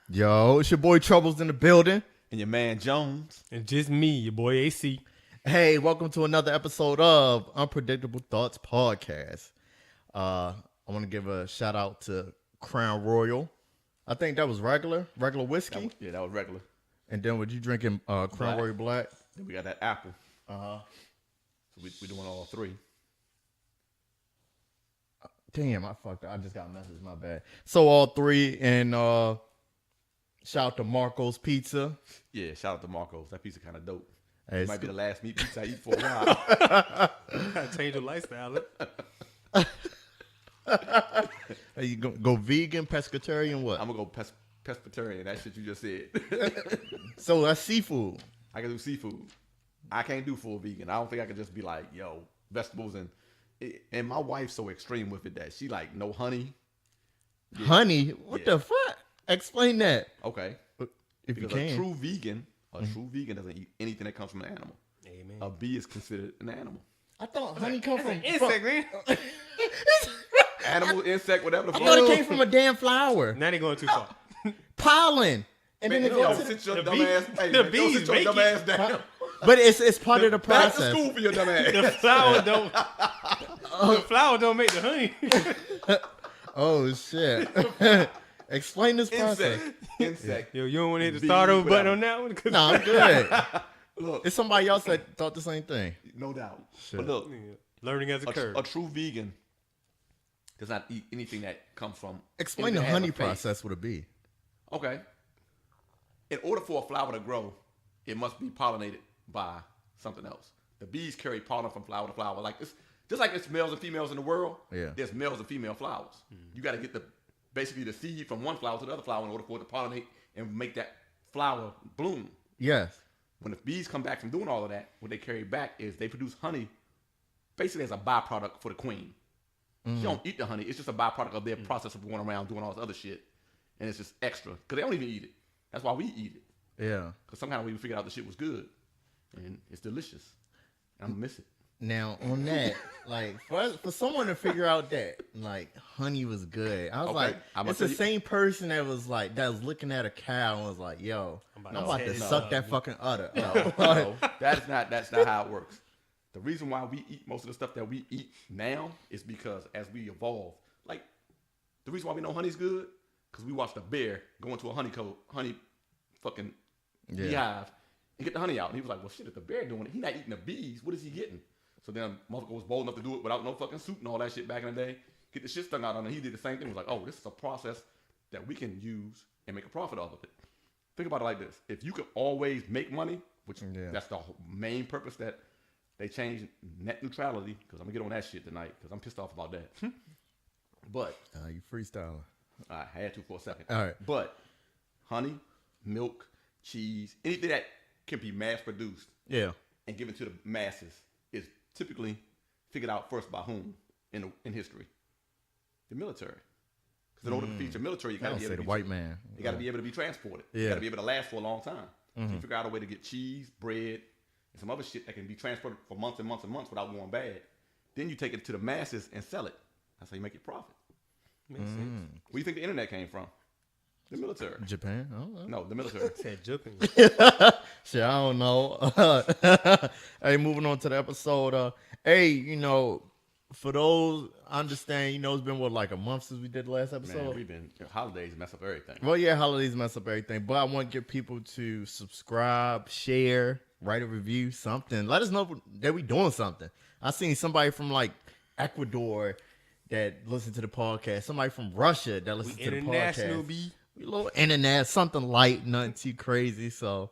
Yo, it's your boy Troubles in the building. And your man Jones. And just me, your boy AC. Hey, welcome to another episode of Unpredictable Thoughts Podcast. I want to give a shout out to Crown Royal. I think that was regular whiskey. That was regular. And then what you drinking? Crown Royal Black. Then we got that apple. So we doing all three. Damn, I fucked up. I just got a message. My bad. So all three, and shout out to Marco's Pizza. Yeah, shout out to Marco's. That pizza kind of dope. Hey, It might be the last meat pizza I eat for a while. Change your lifestyle. Hey, you go vegan, pescatarian, what? I'm going to go pescatarian. That shit you just said. So that's seafood. I can do seafood. I can't do full vegan. I don't think I could just be like, yo, vegetables and my wife's so extreme with it that she like no honey. Yeah. Honey? What the fuck? Explain that. Okay. If you Because can. a true vegan doesn't eat anything that comes from an animal. Amen. A bee is considered an animal. I thought honey come from Insect, man. Animal, insect, whatever the I fuck. thought it came from a damn flower. Now they going too far. Pollen. And Man, then it no, gets sit your the dumb bee- ass. Hey, the man, bees sit your make dumb it. ass down. but it's part of the Back to process. school for your dumb ass. The flower don't make the honey. Oh shit. Explain this process. Insect. Yo, you don't want to hit the Bee, start over button whatever. on that one? No, I'm good. Look, It's somebody else that thought the same thing. no doubt. Shit. But look, Learning as a curve. a true vegan does not eat anything that comes from. Explain the anything that has honey a face. process with a bee. Okay. In order for a flower to grow, it must be pollinated by something else. The bees carry pollen from flower to flower. Like it's just like it's males and females in the world. Yeah. There's males and female flowers. You got to get basically the seed from one flower to the other flower in order for it to pollinate and make that flower bloom. Yes. When the bees come back from doing all of that, what they carry back is they produce honey basically as a byproduct for the queen. She don't eat the honey. It's just a byproduct of their process of going around doing all this other shit. And it's just extra. Because they don't even eat it. That's why we eat it. Yeah. Because somehow we figured out the shit was good. And it's delicious. I'm going to miss it. Now on that, like for someone to figure out that like honey was good, I was Okay, like, I'm it's gonna the tell same person that was looking at a cow and was like, "Yo, I'm about to suck that fucking udder." No, that's not how it works. The reason why we eat most of the stuff that we eat now is because as we evolve, like the reason why we know honey's good, because we watched a bear go into a honey fucking beehive and get the honey out. And he was like, well, shit, if the bear doing it, he not eating the bees. What is he getting? So then motherfucker was bold enough to do it without no fucking suit and all that shit back in the day. Get the shit stung out on him. He did the same thing. He was like, oh, this is a process that we can use and make a profit off of it. Think about it like this. If you could always make money, which that's the main purpose that they changed net neutrality, because I'm going to get on that shit tonight because I'm pissed off about that. But You freestyling. I had to for a second. All right. But honey, milk, cheese, anything that can be mass produced Yeah. and given to the masses is typically figured out first by whom in history? The military. Because in order to feed your military, you got to be able to the white man. You got to be able to be transported. Yeah. You got to be able to last for a long time. So you figure out a way to get cheese, bread, and some other shit that can be transported for months and months and months without going bad. Then you take it to the masses and sell it. That's how you make your profit. Makes sense. Where do you think the internet came from? The military. Japan? I don't know. No, the military. Said joking. Shit, I don't know. Hey, moving on to the episode. Hey, for those, I understand, it's been like a month since we did the last episode. Man, we've been holidays mess up everything. Well, yeah, holidays mess up everything, but I want to get people to subscribe, share, write a review, something. Let us know that we doing something. I seen somebody from like Ecuador that listened to the podcast, somebody from Russia that listened to the International podcast. B. We a little internet, something light, nothing too crazy. So,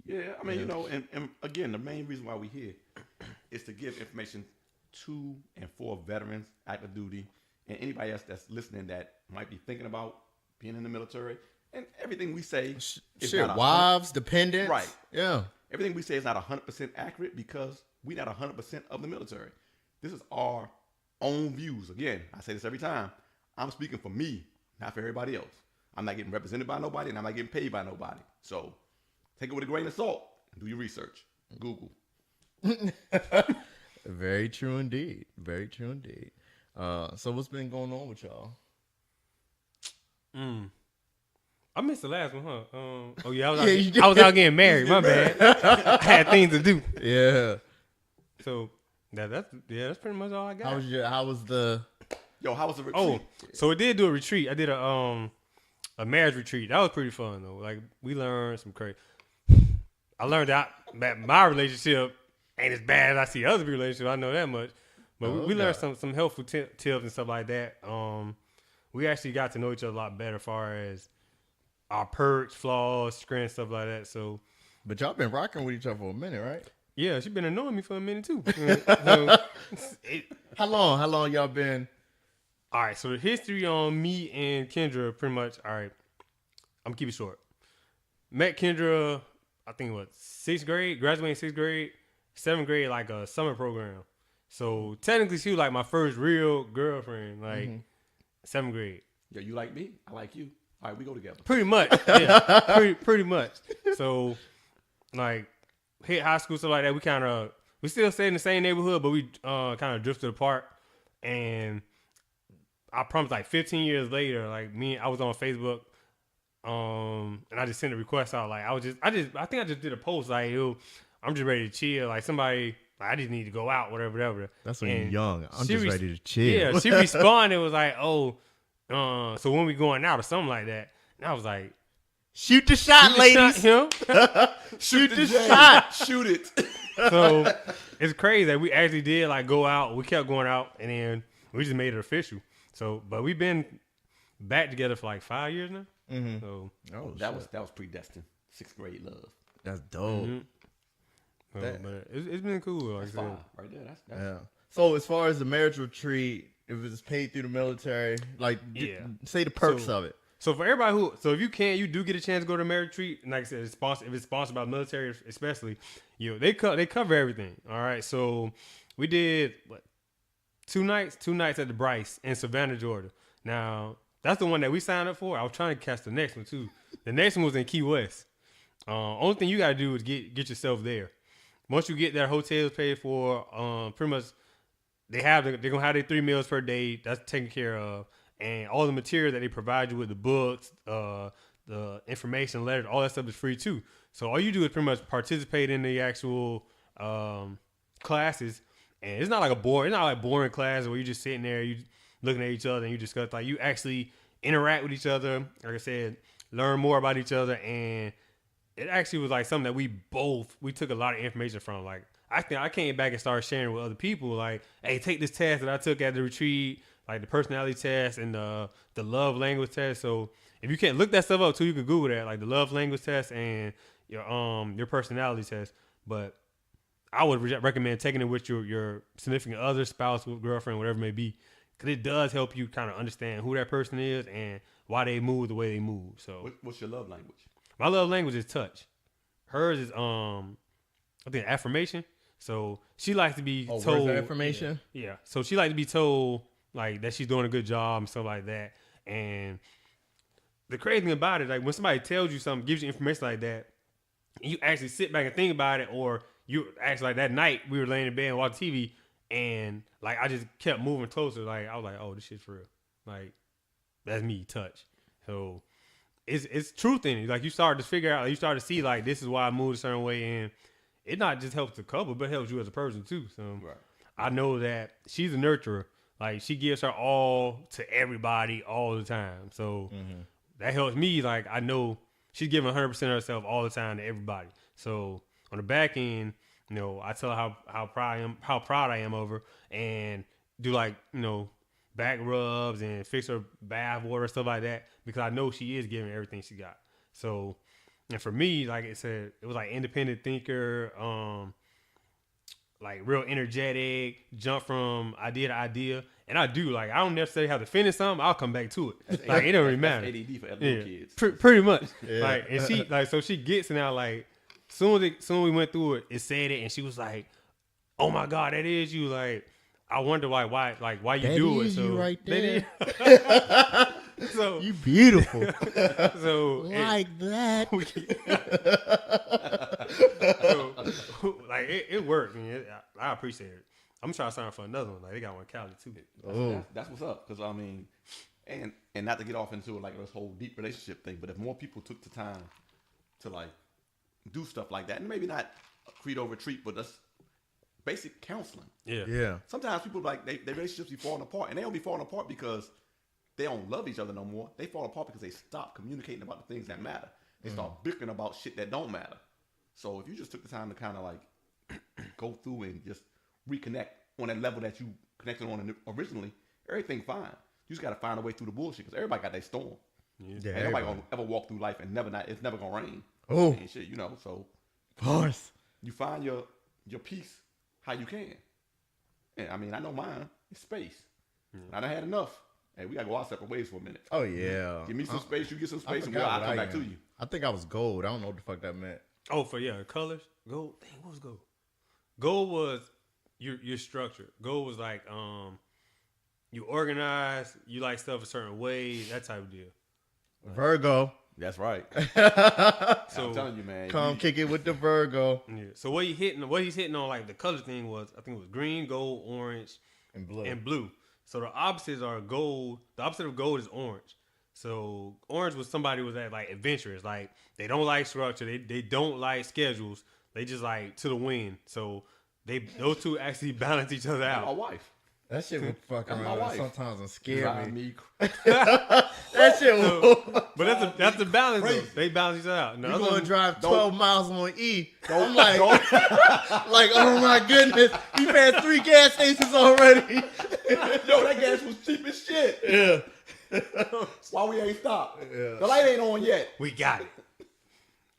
Yeah, I mean, and again, the main reason why we're here is to give information to and for veterans, active duty, and anybody else that's listening that might be thinking about being in the military. And everything we say is shit, not wives, dependents. Right. Yeah. everything we say is not 100% accurate because we're not 100% of the military. This is our own views. Again, I say this every time. I'm speaking for me, not for everybody else. I'm not getting represented by nobody, and I'm not getting paid by nobody. So take it with a grain of salt. Do your research. Google. Very true indeed. Very true indeed. So what's been going on with y'all? I missed the last one, huh? Oh yeah, Yeah, I was out getting married. My bad. I had things to do. Yeah. So that's pretty much all I got. How was the? Yo, how was the retreat? Oh, so we did do a retreat. I did a marriage retreat. That was pretty fun though. Like we learned some crazy. I learned that my relationship ain't as bad as I see other people's relationships. I know that much. But we learned some helpful tips and stuff like that. We actually got to know each other a lot better as far as our perks, flaws, strengths, stuff like that. So, But y'all been rocking with each other for a minute, right? yeah, she been annoying me for a minute too. How long y'all been? All right, so the history on me and Kendra, pretty much. All right, I'm gonna keep it short. Met Kendra, I think what 6th grade, graduating 6th grade, 7th grade, like a summer program. So technically, she was like my first real girlfriend, like 7th grade. Yo, you like me? I like you. All right, we go together. Pretty much, yeah, pretty much. So, like, hit high school, stuff like that. We still stayed in the same neighborhood, but we kind of drifted apart. And I promise, like 15 years later, like I was on Facebook, and I just sent a request out. Like I think I just did a post like, yo, I'm just ready to chill. Like somebody, I just need to go out, whatever. That's when you're young. I'm she just ready to chill. Yeah, she responded, was like, oh, so when we going out or something like that. And I was like, shoot the shot, ladies. Him. Shoot the shot. Shoot it. So it's crazy that we actually did like go out. We kept going out, and then we just made it official. So, but we've been back together for like 5 years now. Mm-hmm. So that was predestined. 6th grade love. That's dope. So, but it's been cool. Like That's I said. fine, right there. That's Yeah. So as far as the marriage retreat, if it's paid through the military, like say the perks of it. So for everybody if you do get a chance to go to a marriage retreat, and like I said, if it's sponsored by the military, especially, they cover everything. All right. So we did 2 nights at the Bryce in Savannah, Georgia. Now that's the one that we signed up for. I was trying to catch the next one too. The next one was in Key West. Only thing you got to do is get yourself there. Once you get there, hotels paid for. Pretty much, they're gonna have their 3 meals per day. That's taken care of, and all the material that they provide you with, the books, the information letters, all that stuff is free too. So all you do is pretty much participate in the actual classes, and it's not like boring classes where you just sitting there, you looking at each other and you discuss. Like you actually interact with each other. Like I said, learn more about each other, and it actually was like something that we took a lot of information from. Like I came back and started sharing with other people. Like, hey, take this test that I took at the retreat, like the personality test and the love language test. So if you can't look that stuff up too, you can Google that, like the love language test and your personality test. But I would recommend taking it with your significant other, spouse, girlfriend, whatever it may be, because it does help you kind of understand who that person is and why they move the way they move. So what's your love language? My love language is touch. Hers is I think affirmation. So she likes to be told. Where's the affirmation? Yeah. So she likes to be told like that she's doing a good job and stuff like that. And the crazy thing about it, like when somebody tells you something, gives you information like that, and you actually sit back and think about it, or you actually like that night we were laying in bed and watching TV, and like I just kept moving closer. Like I was like, oh, this shit's for real. Like that's me, touch. So it's truth in it. Like you start to figure out, like, you start to see like this is why I moved a certain way, and it not just helps the couple, but it helps you as a person too. So I know that she's a nurturer. Like she gives her all to everybody all the time. So that helps me. Like I know she's giving 100% of herself all the time to everybody. So on the back end, I tell her how proud I am of her, and do like back rubs and fix her bath water, stuff like that, because I know she is giving everything she got. So, and for me, like it said, it was like independent thinker, like real energetic, jump from idea to idea. And I do, like, I don't necessarily have to finish something. I'll come back to it. Like, it don't really matter. That's ADD for little kids. Pretty much. Yeah. Like, and she, like, so she gets it now, like, soon we went through it, it said it, and she was like, oh my God, that is you. Like, I wonder why you that do it. is So you right there. So you beautiful. So like that. So, like it worked. I appreciate it. I'm trying to sign up for another one. Like they got one in Cali too. That's what's up. Because I mean, And not to get off into like this whole deep relationship thing, but if more people took the time to like do stuff like that, and maybe not a credo retreat, but just basic counseling. Yeah. Sometimes people like their relationships be falling apart, and they don't be falling apart because they don't love each other no more. They fall apart because they stop communicating about the things that matter. They start bickering about shit that don't matter. So if you just took the time to kind of like go through and just reconnect on that level that you connected on originally, everything fine. You just got to find a way through the bullshit because everybody got their storm. Yeah. Ain't nobody gonna ever walk through life and it's never gonna rain. Oh. And shit, you know. So Bars. you find your peace how you can. And I mean, I know mine. It's space. I done had enough. Hey, we gotta go our separate ways for a minute. Oh yeah. Give me some space. You get some space, and forgot I'll what come I back to am. you. I think I was gold. I don't know what the fuck that meant. Oh, for colors. Gold. Dang, what was gold? Gold was your structure. Gold was like you organize. You like stuff a certain way. That type of deal. Virgo. That's right. So I'm telling you, man. Come kick it with the Virgo. yeah. So what he's hitting on like the color thing was, I think it was green, gold, orange, And blue. and blue. So the opposites are gold. The opposite of gold is orange. So orange was somebody who was at like adventurous. Like they don't like structure. They don't like schedules. They just like to the wind. So those two actually balance each other My out. wife. That shit would fuck That's my around wife. sometimes and scare Drive me. me. That shit would. But that's the balance. Though. They balance each other out. You gonna drive don't- 12 miles on E. Don't- I'm like, like, oh my goodness. We passed 3 gas stations already. Yo, that gas was cheap as shit. Yeah. Why we ain't stopped? Yeah. The light ain't on yet. We got it.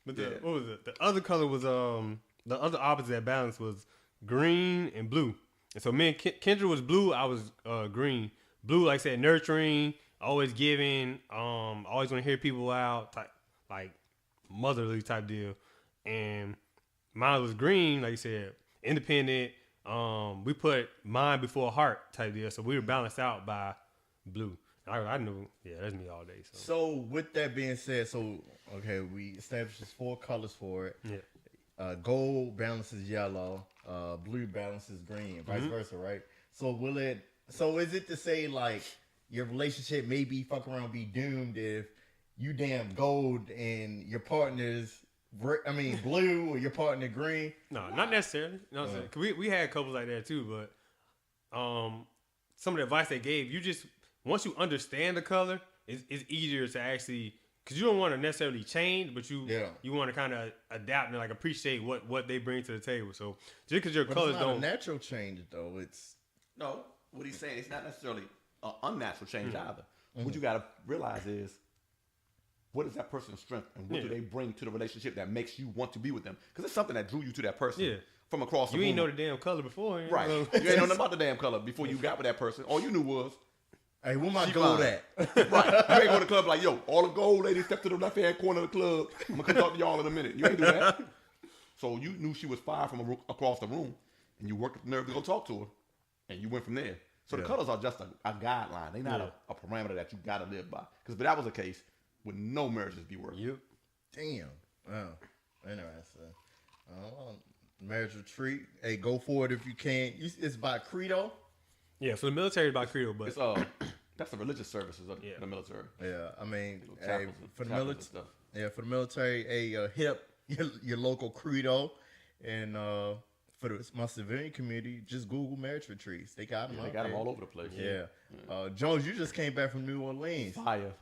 But what was it? The other color was the other opposite that balance was green and blue. And so me and Kendra was blue. I was green. Blue, like I said, nurturing, always giving, always want to hear people out, type, like motherly type deal. And mine was green, like you said, independent. We put mind before heart type deal. So we were balanced out by blue. I knew, that's me all day. So So with that being said, okay, we established 4 colors for it. yeah. Gold balances yellow, blue balances green, vice versa, right? So is it to say like your relationship may be be doomed if you damn gold and your partner's blue or your partner green? No, not necessarily. No, cause we had couples like that too, but some of the advice they gave, you just once you understand the color, it's easier to actually, because you don't want to necessarily change, but you want to kind of adapt and like appreciate what they bring to the table. So just because your colors it's not don't a natural change though. It's No, what he's saying, it's not necessarily an unnatural change either. What you got to realize is, what is that person's strength and what do they bring to the relationship that makes you want to be with them? Because it's something that drew you to that person from across the room. you ain't know the damn color before, Right. So. You ain't know nothing about the damn color before you got with that person. All you knew was, hey, where my She gold fine. at? right. You ain't go to the club like, yo, all the gold ladies step to the left hand corner of the club. I'm going to come talk to y'all in a minute. You ain't do that. So you knew she was fire from across the room, and you worked up the nerve to go talk to her, and you went from there. So the colors are just a guideline. They're not a parameter that you got to live by. Because if that was the case, would no marriages be working? Yep. Damn. Oh, interesting. Marriage retreat. Hey, go for it if you can. It's by credo. Yeah, for the military, it's by credo, but It's that's the religious services of the military. Yeah, I mean, Chapels for the and military. stuff. Yeah, for the military, hit up your local credo, and for my civilian community, just Google marriage retreats. They got them. They got them all over the place. Yeah. Jones, you just came back from New Orleans. Fire.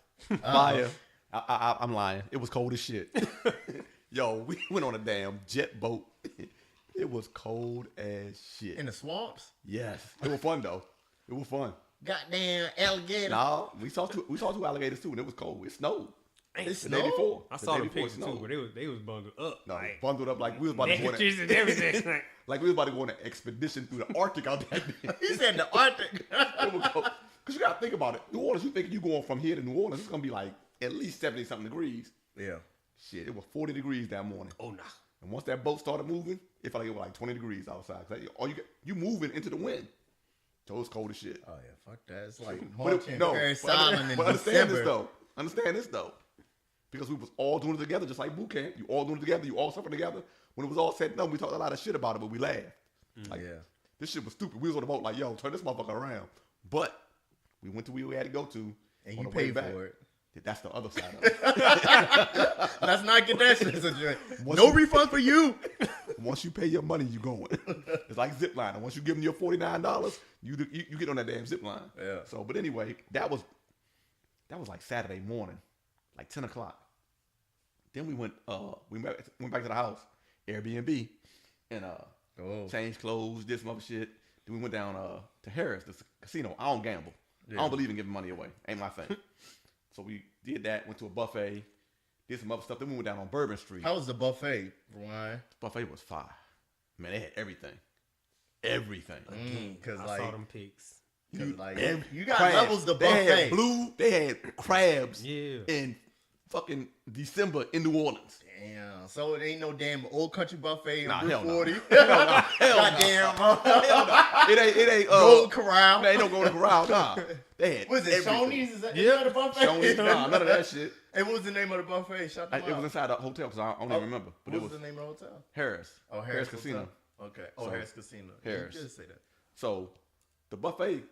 Fire. I'm lying. It was cold as shit. Yo, we went on a damn jet boat. It was cold as shit. In the swamps? Yes. It was fun though. It was fun. Goddamn alligator. No, we saw 2 alligators too, and it was cold. It snowed. It's The day before. I The saw day the before it pictures too, snowed. but they was bundled up. No, like, bundled up like we was about to go on pictures and everything. like we was about to go on an expedition through the Arctic out there. He said the Arctic. Because you got to think about it. New Orleans, you think you going from here to New Orleans, it's going to be like at least 70-something degrees. Yeah. Shit, it was 40 degrees that morning. Oh, nah. And once that boat started moving, it felt like it was like 20 degrees outside. You moving into the wind. So it's cold as shit. Oh yeah, fuck that. It's like But marching Paris Island in but understand this December. though. Understand this though. Because we was all doing it together, just like boot camp. You all doing it together. You all suffering together. When it was all said and done, we talked a lot of shit about it, but we laughed. Like, Yeah. this shit was stupid. We was on the boat like, yo, turn this motherfucker around. But we went to where we had to go to, And on you the way pay back. for it. That's the other side of it. Let's not get that shit situated. No refund for you. Once you pay your money, you going. It's like zip line. And once you give them your $49, you get on that damn zip line. Yeah. So, but anyway, that was like Saturday morning, like 10 o'clock. Then we went back to the house, Airbnb, and changed clothes, did some other shit. Then we went down to Harris, the casino. I don't gamble. Yeah. I don't believe in giving money away. Ain't my thing. So we did that, went to a buffet, did some other stuff. Then we went down on Bourbon Street. How was the buffet, Ryan? Buffet was fire. Man, they had everything. Everything. Because I like, saw them pics. you got crabs. levels to They buffet. they had crabs Yeah. in fucking December in New Orleans. Damn. So it ain't no damn old country buffet Nah, on hell Route no. 40. Hell no. Hell Goddamn. Hell no. It ain't Gold Corral. They ain't no Golden Corral. Nah. They had Was it everything. Shoney's? Is that Yeah. the buffet? Shoney's? Nah, none of that shit. Hey, what was the name of the buffet? Shout them It was out. inside the hotel because I don't even remember. But What it was was the name of the hotel? Harris. Oh, Harris Casino. Hotel. Okay. Oh, So, Harris Casino. Harris. You did say that. So the buffet.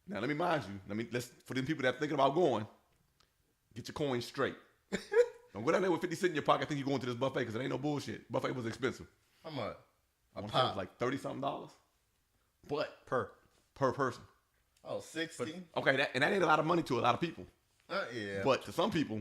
Now let me mind you. Let's for them people that thinking about going, get your coins straight. Don't go down there with 50 cents in your pocket. Think you're going to this buffet because it ain't no bullshit. Buffet was expensive. How much? I A want to say it was pop. like $30-something, but Per. per person. Oh, 60? Okay, that ain't a lot of money to a lot of people. Yeah. But to some people,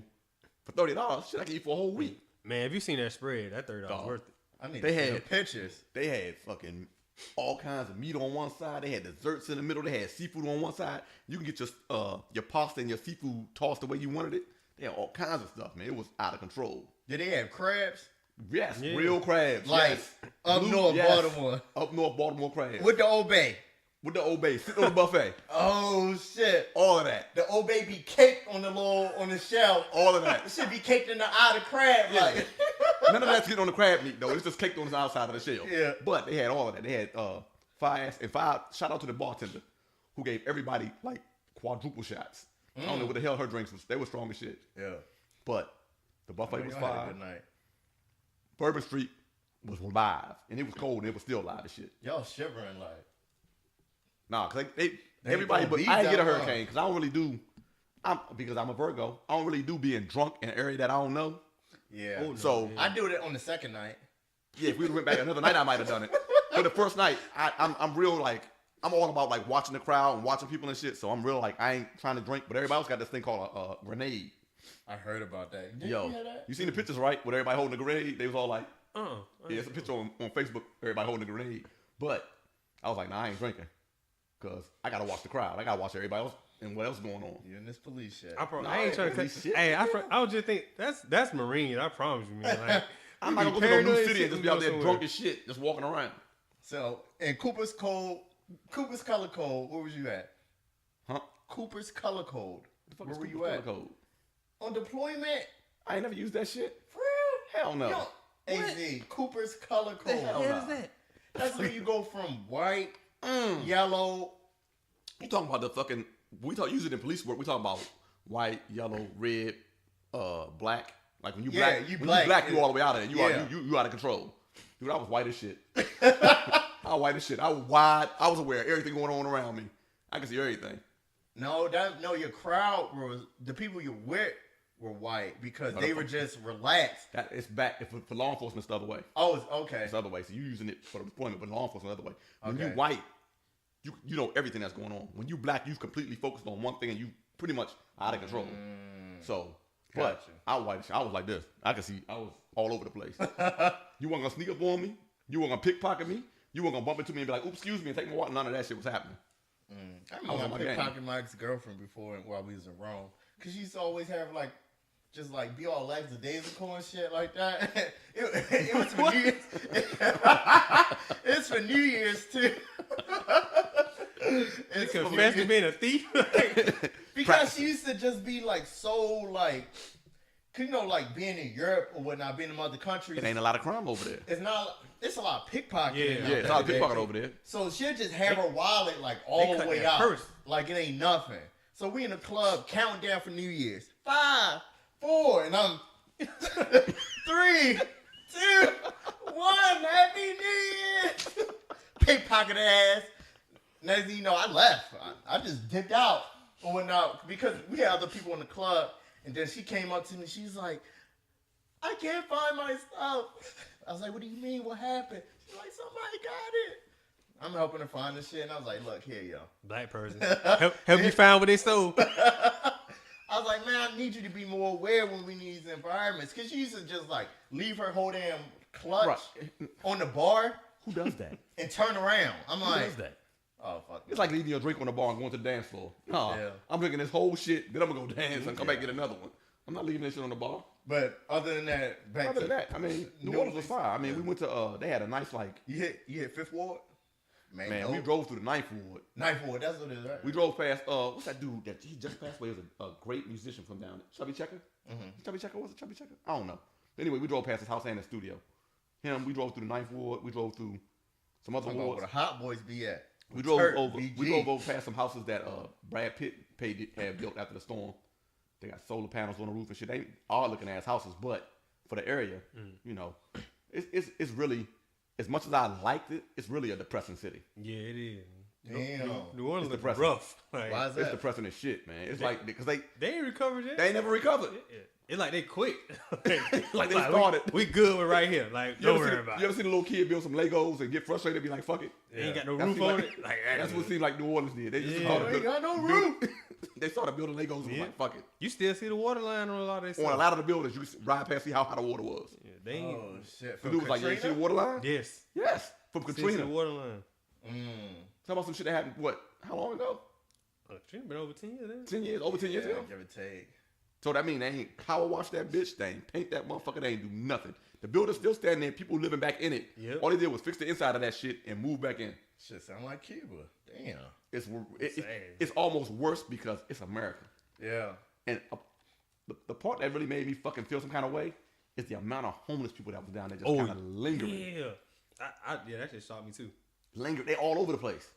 for $30, shit, I can eat for a whole week. Man, if you seen that spread, that $30 Dog. worth it. I need they to see had- the pictures. They had fucking all kinds of meat on one side. They had desserts in the middle. They had seafood on one side. You can get your pasta and your seafood tossed the way you wanted it. They had all kinds of stuff, man. It was out of control. Did they have crabs? Yes, Yeah. real crabs. Like yes. up Blue- north, yes. Baltimore. Up north, Baltimore crabs. With the Old Bay. With the Old Bay. Sitting on the buffet. Oh, shit. All of that. The Old Bay be caked on the shell. All of that. It should be caked in the eye of the crab. Yeah. Like. None of that's getting on the crab meat, though. It's just caked on the outside of the shell. Yeah. But they had all of that. They had shout out to the bartender who gave everybody like quadruple shots. I don't know what the hell her drinks was. They were strong as shit. Yeah. But the buffet was Y'all had a fire. good night. Bourbon Street was live. And it was cold and it was still live as shit. Y'all shivering like. Nah, because They everybody, throw but beats I didn't get a out, huh? hurricane because I don't really do, because I'm a Virgo, I don't really do being drunk in an area that I don't know. Yeah. Oh, no, So, yeah. I do it on the second night. yeah, if we went back another night, I might have done it. But the first night, I'm real like, I'm all about like watching the crowd and watching people and shit. So I'm real like, I ain't trying to drink, but everybody else got this thing called a grenade. I heard about that. Did Yo, you hear that? you seen the pictures, right? With everybody holding a grenade. They was all like, Uh-uh. yeah, it's a picture on Facebook, everybody holding a grenade. But I was like, nah, I ain't drinking. Because I got to watch the crowd. I got to watch everybody else and what else is going on. You in this police shit. I ain't trying to police cut. shit. Hey, I was just think that's Marine. I promise you, man. Like, I'm you not be going to go to no new paranoid city and shit just be when out you there go drunk somewhere. as shit, just walking around. So in Cooper's Color Code, where was you at? Huh? Cooper's Color Code. The fuck Where is were you Cooper's at? Color Code? On deployment? I ain't never used that shit. For real? Hell no. Yo, AZ, Cooper's Color Code. hell What nah. is that? That's where you go from white, Mm. yellow. You talking about the fucking, use it in police work. We talking about white, yellow, red, black. Like when you Yeah, black, you when black, you black, you yeah. all the way out of there. Yeah. You out of control. Dude, I was white as shit. I was white as shit. I was wide. I was aware of everything going on around me. I could see everything. No, your crowd was, the people you with were white because they were just relaxed. That it's back for law enforcement. It's the other way. Oh, it's okay. It's the other way. So you using it for deployment, but law enforcement the other way. When you Okay. white, you know everything that's going on. When you black, you completely focused on one thing and you pretty much out of control. So, but Gotcha. I was white. I was like this. I could see I was all over the place. You weren't gonna sneak up on me. You weren't gonna pickpocket me. You weren't gonna bump into me and be like, "Oops, excuse me," and take my wallet. None of that shit was happening. I I was remember on I my game. pickpocketed my ex-girlfriend before while we was in Rome. Because she used to always have, like, just, like, be all lackadaisical and shit like that. It was for New Year's. It's for New Year's, too. It's for Confess to New being a thief. Because she used to just be, like, so, like, 'cause, you know, like, being in Europe or whatnot, being in other countries, It ain't a lot of crime over there. it's a lot of pickpocketing. Yeah, out Yeah, it's there. all pickpocket over there. So she'll just have her wallet like they all the cut way that out, purse. like it ain't nothing. So we in the club counting down for New Year's. 5, 4, and I'm 3, 2, 1. Happy New Year! Pickpocket ass. Next thing you know, I left. I just dipped out. Or when now, because we had other people in the club, and then she came up to me. She's like, I can't find my stuff. I was like, what do you mean? What happened? She's like, somebody got it. I'm helping her find the shit, and I was like, look, here, yo. Black person. Help you find what they stole. I was like, man, I need you to be more aware when we need these environments. Because she used to just, like, leave her whole damn clutch on the bar. Who does that? And turn around. I'm Who like, does that? oh, fuck. It's like leaving your drink on the bar and going to the dance floor. No, I'm drinking this whole shit, then I'm going to go dance and come back and get another one. I'm not leaving this shit on the bar. But other than that, I mean, New Orleans was fine. I mean, we went to, they had a nice, like. You hit 5th Ward? Man, we drove through the 9th Ward. 9th Ward, that's what it is, right? We drove past, what's that dude that he just passed away? He was a great musician from down there. Chubby Checker? Chubby Checker? Was it Chubby Checker? I don't know. Anyway, we drove past his house and his studio. We drove through the 9th Ward. We drove through some other wards. Where the Hot Boys be at. We drove over past some houses that Brad Pitt had built after the storm. They got solar panels on the roof and shit. They ain't odd looking ass houses, but for the area, you know, it's really, as much as I liked it, it's really a depressing city. Yeah, it is. Damn. New Orleans It's is rough. Like, why is that? It's depressing as shit, man. It's like, because they ain't recovered yet. They ain't never recovered. It's like they quit. Like they started. We good with right here. Like, don't worry about it. You ever seen a little kid build some Legos and get frustrated and be like, fuck it? They ain't got no roof on it. Like, that's what it seemed like New Orleans did. They just ain't got no roof. They started building Legos and was like, fuck it. You still see the water line on a lot of this On stuff. a lot of the buildings, you could ride past, see how high the water was. Yeah, they ain't. Oh, shit. The dude was like, yeah, you see the water line? Yes. Yes. From See Katrina. the water line. Talk about some shit that happened, what, how long ago? Katrina been over 10 years, ain't it? 10 years? Over 10 years ago? Give or take. So that mean they ain't power wash that bitch, they ain't paint that motherfucker, they ain't do nothing. The building's still standing there, people living back in it. Yep. All they did was fix the inside of that shit and move back in. Shit sound like Cuba. Damn. It's almost worse because it's America. Yeah. And the part that really made me fucking feel some kind of way is the amount of homeless people that was down there just kind of lingering. Yeah. Yeah, that shit shocked me too. They all over the place.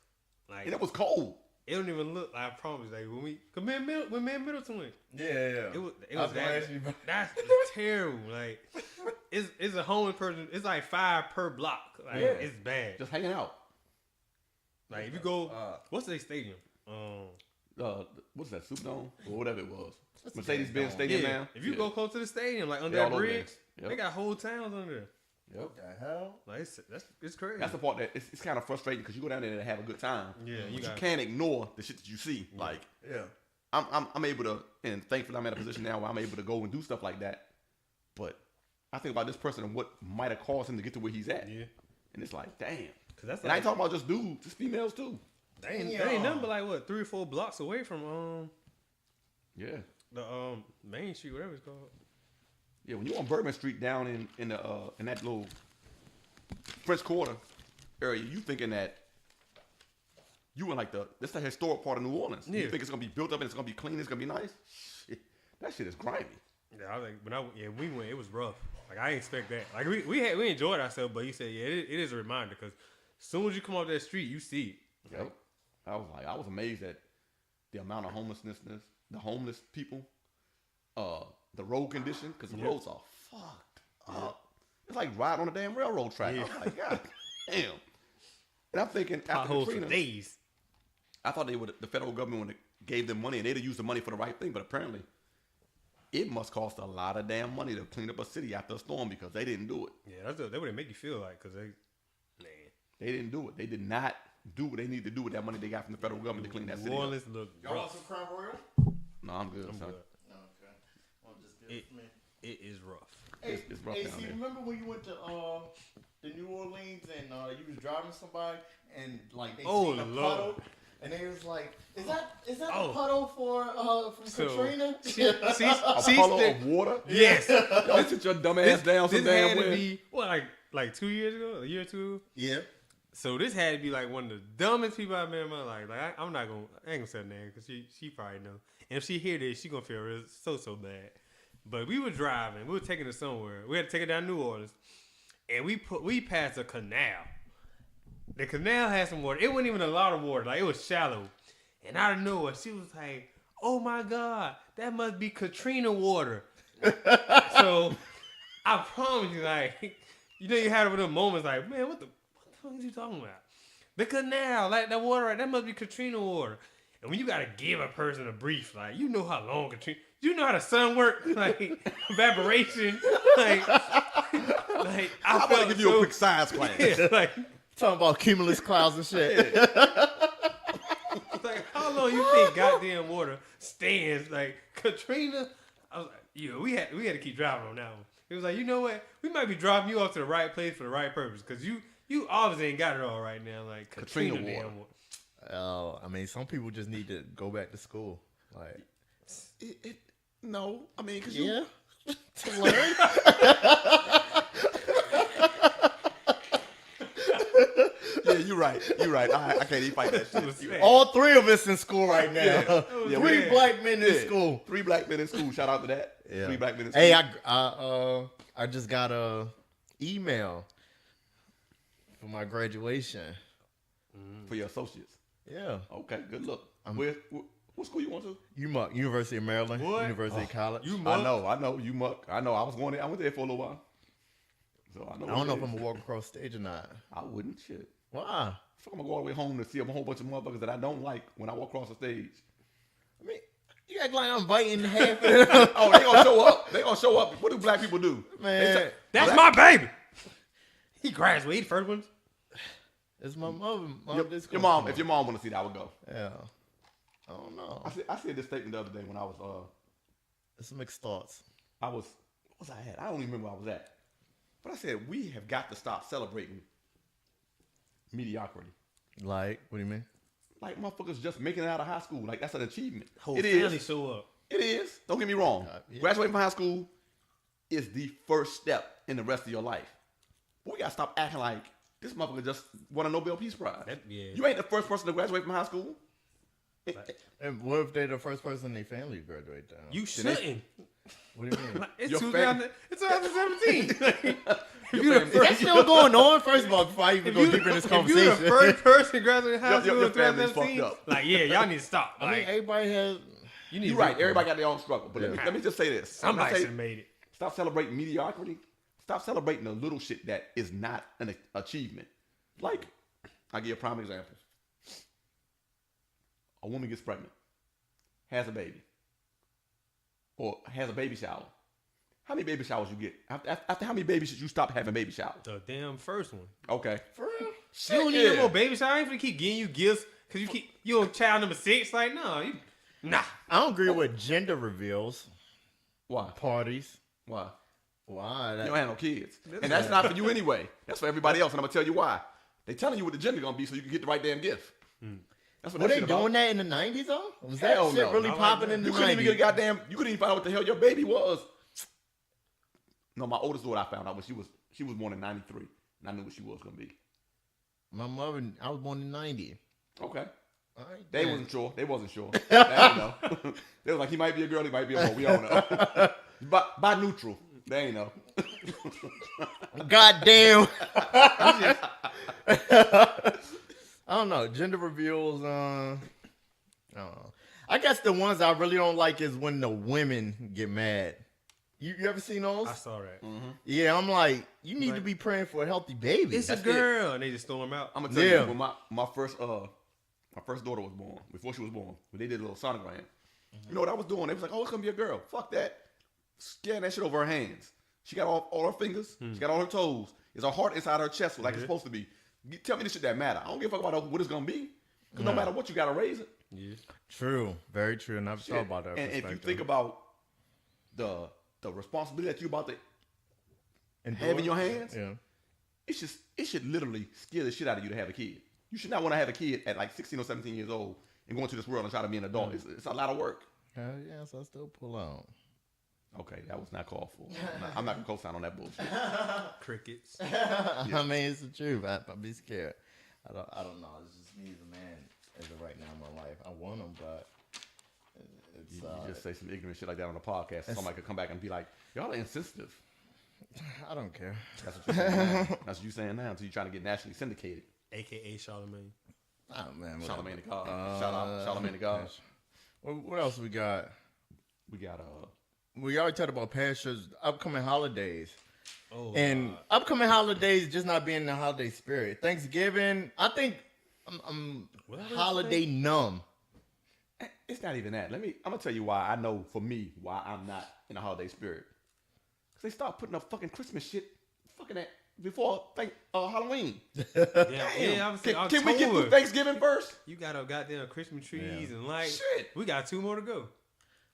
Like, and it was cold. It don't even look. I promise. Like when me and Middleton went. Yeah. It was that's terrible. Like it's a homeless person. It's like 5 per block. Like it's bad. Just hanging out. Like if you go, what's the stadium? What's that, Superdome or whatever it was? Mercedes-Benz Stadium now. If you go close to the stadium, like under that bridge, yep. They got whole towns under there. Yep. What the hell? Like it's crazy. That's the part that it's kind of frustrating because you go down there and have a good time. Yeah, but you can't ignore the shit that you see. Yeah. Like, yeah, I'm able to, and thankfully I'm at a position now where I'm able to go and do stuff like that. But I think about this person and what might have caused him to get to where he's at. Yeah. And it's like, damn. That's and I ain't talking about just dudes, just females too. They ain't nothing but like what 3 or 4 blocks away from yeah, the Main Street, whatever it's called. Yeah, when you're on Bourbon Street down in that little French Quarter area, you thinking that you in like that's the historic part of New Orleans. Yeah. You think it's gonna be built up and it's gonna be clean, it's gonna be nice. Shit, that shit is grimy. Yeah, I was like, we went, it was rough. Like I didn't expect that. Like we enjoyed ourselves, but you said it is a reminder because as soon as you come off that street, you see it. Yep. I was amazed at the amount of homelessness, the homeless people, the road condition, because the roads are fucked up. It's like riding on a damn railroad track. Yeah. I'm like, God damn. And I'm thinking, after Katrina, for days. I thought the federal government would have gave them money and they'd have used the money for the right thing, but apparently it must cost a lot of damn money to clean up a city after a storm because they didn't do it. Yeah, that's what it make you feel like because they didn't do it. They did not do what they need to do with that money they got from the federal government to clean that city up. Y'all want some Crown Royal? No, I'm good, son. Good. Okay. Well, just give it to me. It is rough. It's rough down there. Remember when you went to the New Orleans and you was driving somebody and like they seen a puddle and they was like, "Is that a puddle from Katrina?" A puddle of water? Yes. Y'all sit your dumb ass down some damn way. This had to be what like 2 years ago, a year or two. Yeah. So this had to be like one of the dumbest people I've met in my life. Like I ain't gonna say her name because she probably know. And if she hear this, she gonna feel so bad. But we were driving. We were taking her somewhere. We had to take her down New Orleans, and we passed a canal. The canal had some water. It wasn't even a lot of water. Like it was shallow. And out of nowhere, she was like, "Oh my God, that must be Katrina water." So I promise you, like you had one of those moments, like, man, what the fuck is you talking about? The canal, like that water, right? That must be Katrina water. And when you gotta give a person a brief, like you know how long Katrina, you know how the sun work, like evaporation, like I I'm about to give you a quick science class. Yeah, like Talking about cumulus clouds and shit. it's like how long you think goddamn water stands? Like Katrina, I was like, we had to keep driving on that one. It was like, you know what? We might be dropping you off to the right place for the right purpose because you obviously ain't got it all right now. Like Katrina water. damn water. Oh, I mean, some people just need to go back to school. Like, No, I mean, because yeah, to learn. Yeah, you're right. I can't even fight that shit. All three of us in school right now. Yeah, Three black men in school. 3 black men in school. Shout out to that. Yeah. 3 black men in school. Hey, I just got a email for my graduation. For your associates. Yeah, Okay, good luck. What school you went to? UMUC, University of Maryland, What? University College. I know. You muck. I know. I was going there. I went there for a little while. So I know. I don't know if I'm gonna walk across stage or not. I wouldn't. Shit. Why? Fuck, I'm gonna go all the way home to see a whole bunch of motherfuckers that I don't like when I walk across the stage. I mean, you act like I'm biting half of them. Oh, they gonna show up. They gonna show up. What do black people do? Man, That's my baby. He graduated first one. it's my mother. Your mom. If your mom want to see that, I would go. Yeah. I don't know. I said this statement the other day when I was It's mixed thoughts. what was I at? I don't even remember where I was at. But I said we have got to stop celebrating mediocrity. Like, what do you mean? Like motherfuckers just making it out of high school. Like that's an achievement. Whole It family is. show up. It is. Don't get me wrong. Yeah. Graduating from high school is the first step in the rest of your life. But we gotta stop acting like this motherfucker just won a Nobel Peace Prize. Yeah. You ain't the first person to graduate from high school. And what if they're the first person in their family to graduate down? You shouldn't. What do you mean? Like, it's Your 2017. That's still going on. First of all, before I even go deeper in this If you're conversation. the first person graduating high school your in family's 2017, fucked up. like, yeah, y'all need to stop. I mean, Like, everybody has. you need You're to right. Everybody got their own struggle. But let me just say this. Somebody When I should say have made it. stop celebrating mediocrity. Stop celebrating the little shit that is not an achievement. Like, I'll give you a prime example. A woman gets pregnant, has a baby, or has a baby shower. How many baby showers you get? After how many babies should you stop having baby showers? The damn first one. Okay. For real? You don't need no more baby shower. I ain't finna keep getting you gifts because you on child number 6. Like, no, nah. I don't agree with gender reveals, Why? parties. Why? Why? You don't have no kids. And that's not for you anyway. That's for everybody else. And I'm going to tell you why. They telling you what the gender going to be so you can get the right damn gift. That's what Were that they shit doing about. that in the 90s, though? Was that Hell shit no. really Not popping like in the You 90s? couldn't even get a goddamn, you couldn't even find out what the hell your baby was. No, my oldest daughter I found out when she was born in 93. And I knew what she was going to be. My mother, I was born in 90. Okay. All right, They then. wasn't sure. They wasn't sure. They didn't know. They was like, he might be a girl, he might be a boy. We don't know. By neutral. They ain't know. Goddamn. I don't know. Gender reveals, I don't know. I guess the ones I really don't like is when the women get mad. You ever seen those? I saw that. Yeah, I'm like, you need to be praying for a healthy baby. It's a girl. And they just throw him out. I'm gonna tell Yeah. you, when my first daughter was born, before she was born, when they did a little sonogram, you know what I was doing? They was like, oh, it's gonna be a girl. Fuck that. Scan that shit over her hands. She got all her fingers. She got all her toes. Is her heart inside her chest like it's supposed to be? Tell me the shit that matter. I don't give a fuck about what it's gonna be. Because no matter what, you gotta raise it. Yeah. True. Very true. And I've thought about that. And if you perspective. think about the responsibility that you about to And have in your hands, yeah. it should literally scare the shit out of you to have a kid. You should not want to have a kid at like 16 or 17 years old and go into this world and try to be an adult. It's a lot of work. Hell yes, I still pull out. Okay, that was not called for. I'm not gonna co-sign on that bullshit. Crickets. I mean, it's the truth. I'd be scared. I don't know. It's just me as a man as of right now in my life. I want them, but it's You just say some ignorant shit like that on a podcast, and somebody could come back and be like, "Y'all are insensitive." I don't care. That's what you're saying now. That's what you're saying now. Until you're trying to get nationally syndicated. AKA Charlemagne. Oh man, whatever. Charlemagne the God. Shout out Charlemagne the God. What else we got? We got We already talked about past shows, upcoming holidays. Oh, And upcoming holidays just not being in the holiday spirit. Thanksgiving, I think I'm Was that holiday numb. It's not even that. I'm gonna tell you why I know for me why I'm not in the holiday spirit. Cause they start putting up fucking Christmas shit, fucking that before Halloween. Yeah, I'm saying Can we get through Thanksgiving first? You got a goddamn Christmas trees and lights. Shit. We got 2 more to go.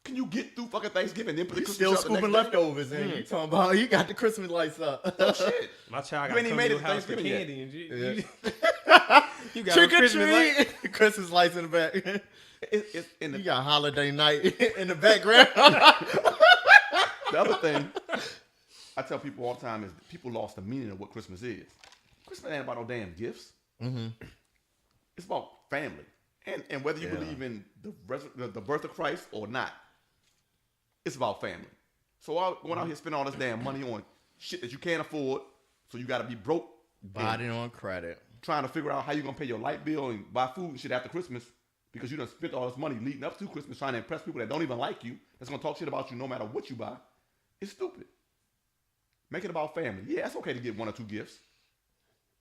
Can you get through fucking Thanksgiving then put the You Christmas still tree up the scooping next day? leftovers and you talking about you got the Christmas lights up. Oh shit. My child You got ain't to even come made to it your house for Thanksgiving yet. candy and shit. Yeah. You got Trick a or Christmas light. treat. Christmas lights in the back. It's in You the got holiday night in the background. The other thing I tell people all the time is people lost the meaning of what Christmas is. Christmas ain't about no damn gifts. Mm-hmm. It's about family. And whether you believe in the birth of Christ or not, it's about family. So going out here spending all this damn money on shit that you can't afford, so you got to be broke. Bought it on credit. Trying to figure out how you're going to pay your light bill and buy food and shit after Christmas because you done spent all this money leading up to Christmas trying to impress people that don't even like you, that's going to talk shit about you no matter what you buy. It's stupid. Make it about family. Yeah, it's okay to get 1 or 2 gifts.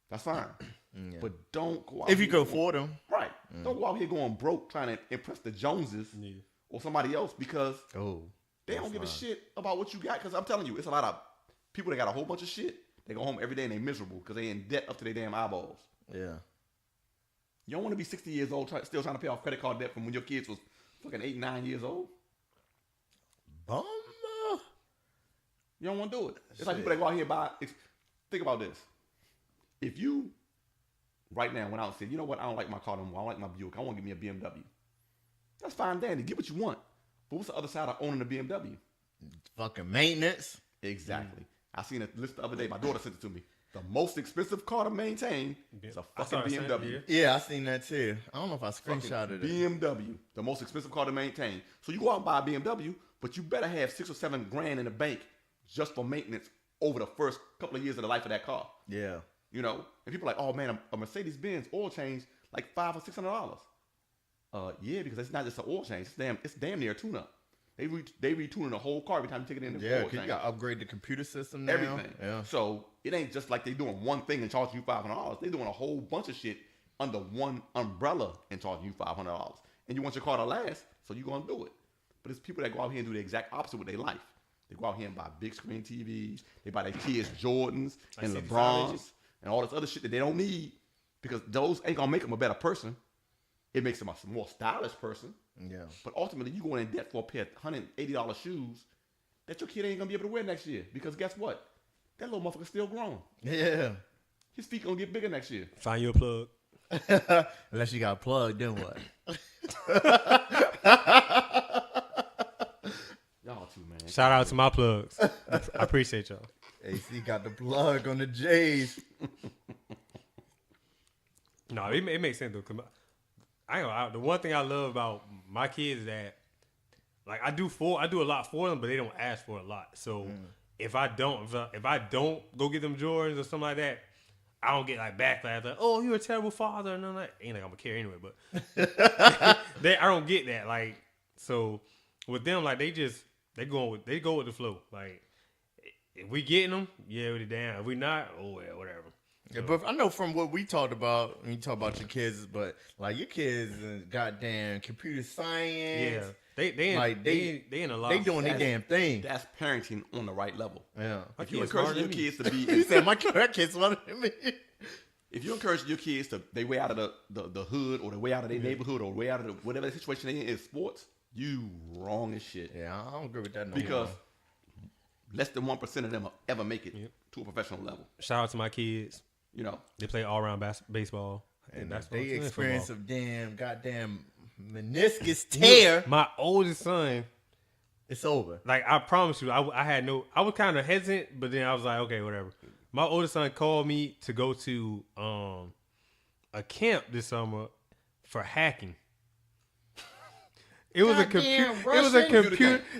That's fine. Yeah. But don't go out If you here can going- afford them. Right. Don't go out here going broke trying to impress the Joneses or somebody else because they don't give a shit about what you got. Because I'm telling you, it's a lot of people that got a whole bunch of shit. They go home every day and they miserable because they in debt up to their damn eyeballs. Yeah. You don't want to be 60 years old still trying to pay off credit card debt from when your kids was fucking 8, 9 years old. Bum. You don't want to do it. It's like people that go out here and buy. Think about this. If you right now went out and said, you know what, I don't like my car no more. I don't like my Buick. I want to give me a BMW. That's fine, Danny. Get what you want. But what's the other side of owning a BMW? Fucking maintenance. Exactly. I seen a list the other day. My daughter sent it to me. The most expensive car to maintain is a fucking BMW. Yeah, I seen that too. I don't know if I Fucking screenshotted it. BMW, the most expensive car to maintain. So you go out and buy a BMW, but you better have $6 or $7 grand in the bank just for maintenance over the first couple of years of the life of that car. Yeah. You know, and people are like, oh man, a Mercedes-Benz oil change like $500 or $600. Yeah, because it's not just an oil change. It's damn near a tune-up. They retuning the whole car every time you take it in the oil Yeah, change. you got to upgrade the computer system now. Everything. Yeah. So it ain't just like they doing one thing and charging you $500. They doing a whole bunch of shit under one umbrella and charging you $500. And you want your car to last, so you're gonna do it. But it's people that go out here and do the exact opposite with their life. They go out here and buy big screen TVs. They buy their kids Jordans and LeBrons and all this other shit that they don't need because those ain't gonna make them a better person. It makes them a more stylish person. Yeah. But ultimately, you going in debt for a pair of $180 shoes that your kid ain't gonna be able to wear next year because guess what? That little motherfucker's still grown. Yeah. His feet gonna get bigger next year. Find you a plug. Unless you got plugged, then what? Y'all too, man. Shout out to my plugs. I appreciate y'all. AC got the plug on the J's. No, it makes sense though. 'Cause the one thing I love about my kids is that, like, I do a lot for them, but they don't ask for a lot. So if I don't go get them Jordans or something like that, I don't get like backlash like, oh, you're a terrible father, and I'm like, ain't like I'm gonna care anyway. But I don't get that. Like, so with them, like they go with the flow. Like, if we getting them, yeah, with it down. If we not, oh well, whatever. Yeah, but I know from what we talked about, when you talk about your kids, but like your kids in goddamn computer science. Yeah, they in a lot. They doing their damn thing. That's parenting on the right level. Yeah. If you kids encourage smarter your than me. kids to be, He said my kids smarter than me. if you encourage your kids to they way out of the hood or the way out of their neighborhood or way out of whatever situation they in sports, you wrong as shit. Yeah, I don't agree with that no Because more. less than 1% of them will ever make it to a professional level. Shout out to my kids. You know, They play all around baseball. And basketball, they and experience football. of goddamn meniscus tear. My oldest son, It's over. like I promise you, I was kind of hesitant, but then I was like, okay, whatever. My oldest son called me to go to a camp this summer for hacking. It was a computer.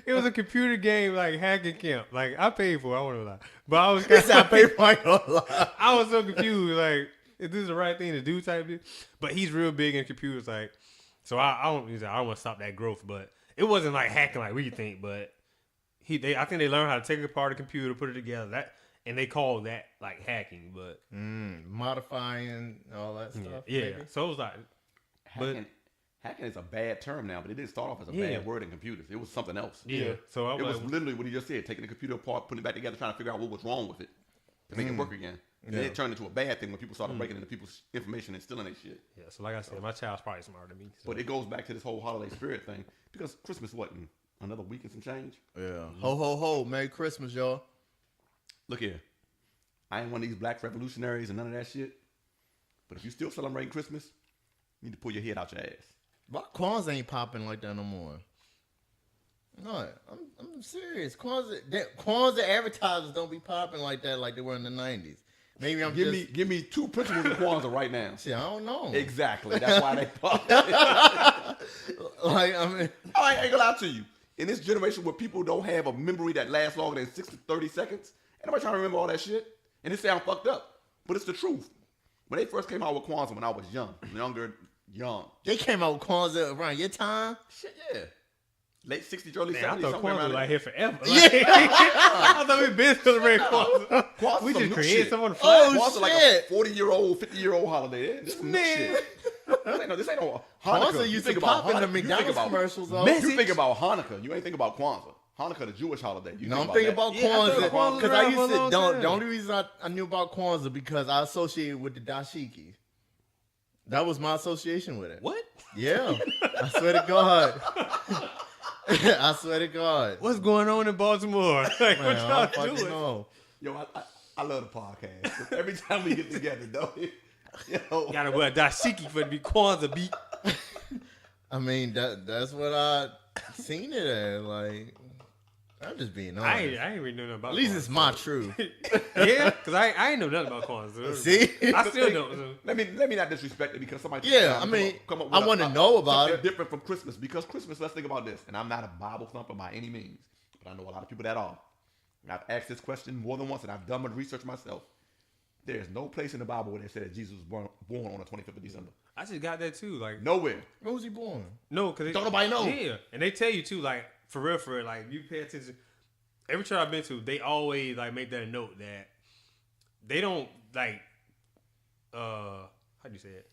It was a computer game like hacking camp. Like I paid for it. I want to lie, but I was This I pay for it. I was so confused. Like, is this the right thing to do? Type of. But he's real big in computers. Like, so I don't want to stop that growth. But it wasn't like hacking like we think. But I think they learned how to take apart a computer, put it together. And they call that like hacking. But Modifying all that stuff. yeah. maybe? So it was like, hacking, hacking is a bad term now, but it didn't start off as a bad word in computers. It was something else. Yeah. So It was literally what he just said, taking the computer apart, putting it back together, trying to figure out what was wrong with it to make it work again. And then it turned into a bad thing when people started breaking into people's information and stealing their shit. Yeah. So like I said, my child's probably smarter than me. So. But it goes back to this whole holiday spirit thing because Christmas wasn't another week and some change. Yeah. Ho, ho, ho. Merry Christmas, y'all. Look here. I ain't one of these black revolutionaries and none of that shit. But if you still celebrating Christmas, you need to pull your head out your ass. Why Kwanzaa ain't popping like that no more? No, I'm serious. Kwanzaa advertisers don't be popping like that like they were in the 90s. Maybe I'm give me 2 principles of Kwanzaa right now. See, I don't know. Exactly. That's why they pop. Like, I mean, I ain't gonna lie to you. In this generation where people don't have a memory that lasts longer than 6 to 30 seconds, ain't nobody trying to remember all that shit. And it sounds fucked up, but it's the truth. When they first came out with Kwanzaa when I was young. They came out with Kwanzaa around your time? Shit, yeah. Late 60s, early 70s. I thought somewhere Kwanzaa around was like there. here forever. Like, I thought we've been celebrating Kwanzaa. Kwanzaa's We some just new created shit. some on the fly. Oh, Kwanzaa like a shit. 40-year-old, 50-year-old holiday. This is some new shit. This ain't no Hanukkah. Kwanzaa used to pop in the McDonald's commercials. You think about Hanukkah. You ain't think about Kwanzaa. Hanukkah, the Jewish holiday. I'm thinking about Kwanzaa Kwanzaa because I around used for a to. long The time. only reason I knew about Kwanzaa because I associated with the dashiki. That was my association with it. What? Yeah, I swear to God. I swear to God. What's going on in Baltimore? Like, what Man, I y'all don't fucking doing? know. Yo, I love the podcast. Every time we get together, though. Yo. Gotta wear a dashiki for it to be Kwanzaa beat. I mean, that's what I seen it as. Like, I'm just being honest. I ain't really know nothing about At least Kwanzaa. it's my truth. Yeah, because I ain't know nothing about Kwanzaa. See? I still don't. So. Let me not disrespect it because somebody. Yeah, I mean, I wanna know about something it. different from Christmas because Christmas. Let's think about this, and I'm not a Bible thumper by any means, but I know a lot of people that are. And I've asked this question more than once, and I've done my research myself. There's no place in the Bible where they said that Jesus was born on the 25th of December. I just got that too. Like, Nowhere. When was he born? no, because Don't nobody know. Yeah, and they tell you too. Like, for real, like, you pay attention. Every church I've been to, they always like make that a note that they don't like. How do you say it?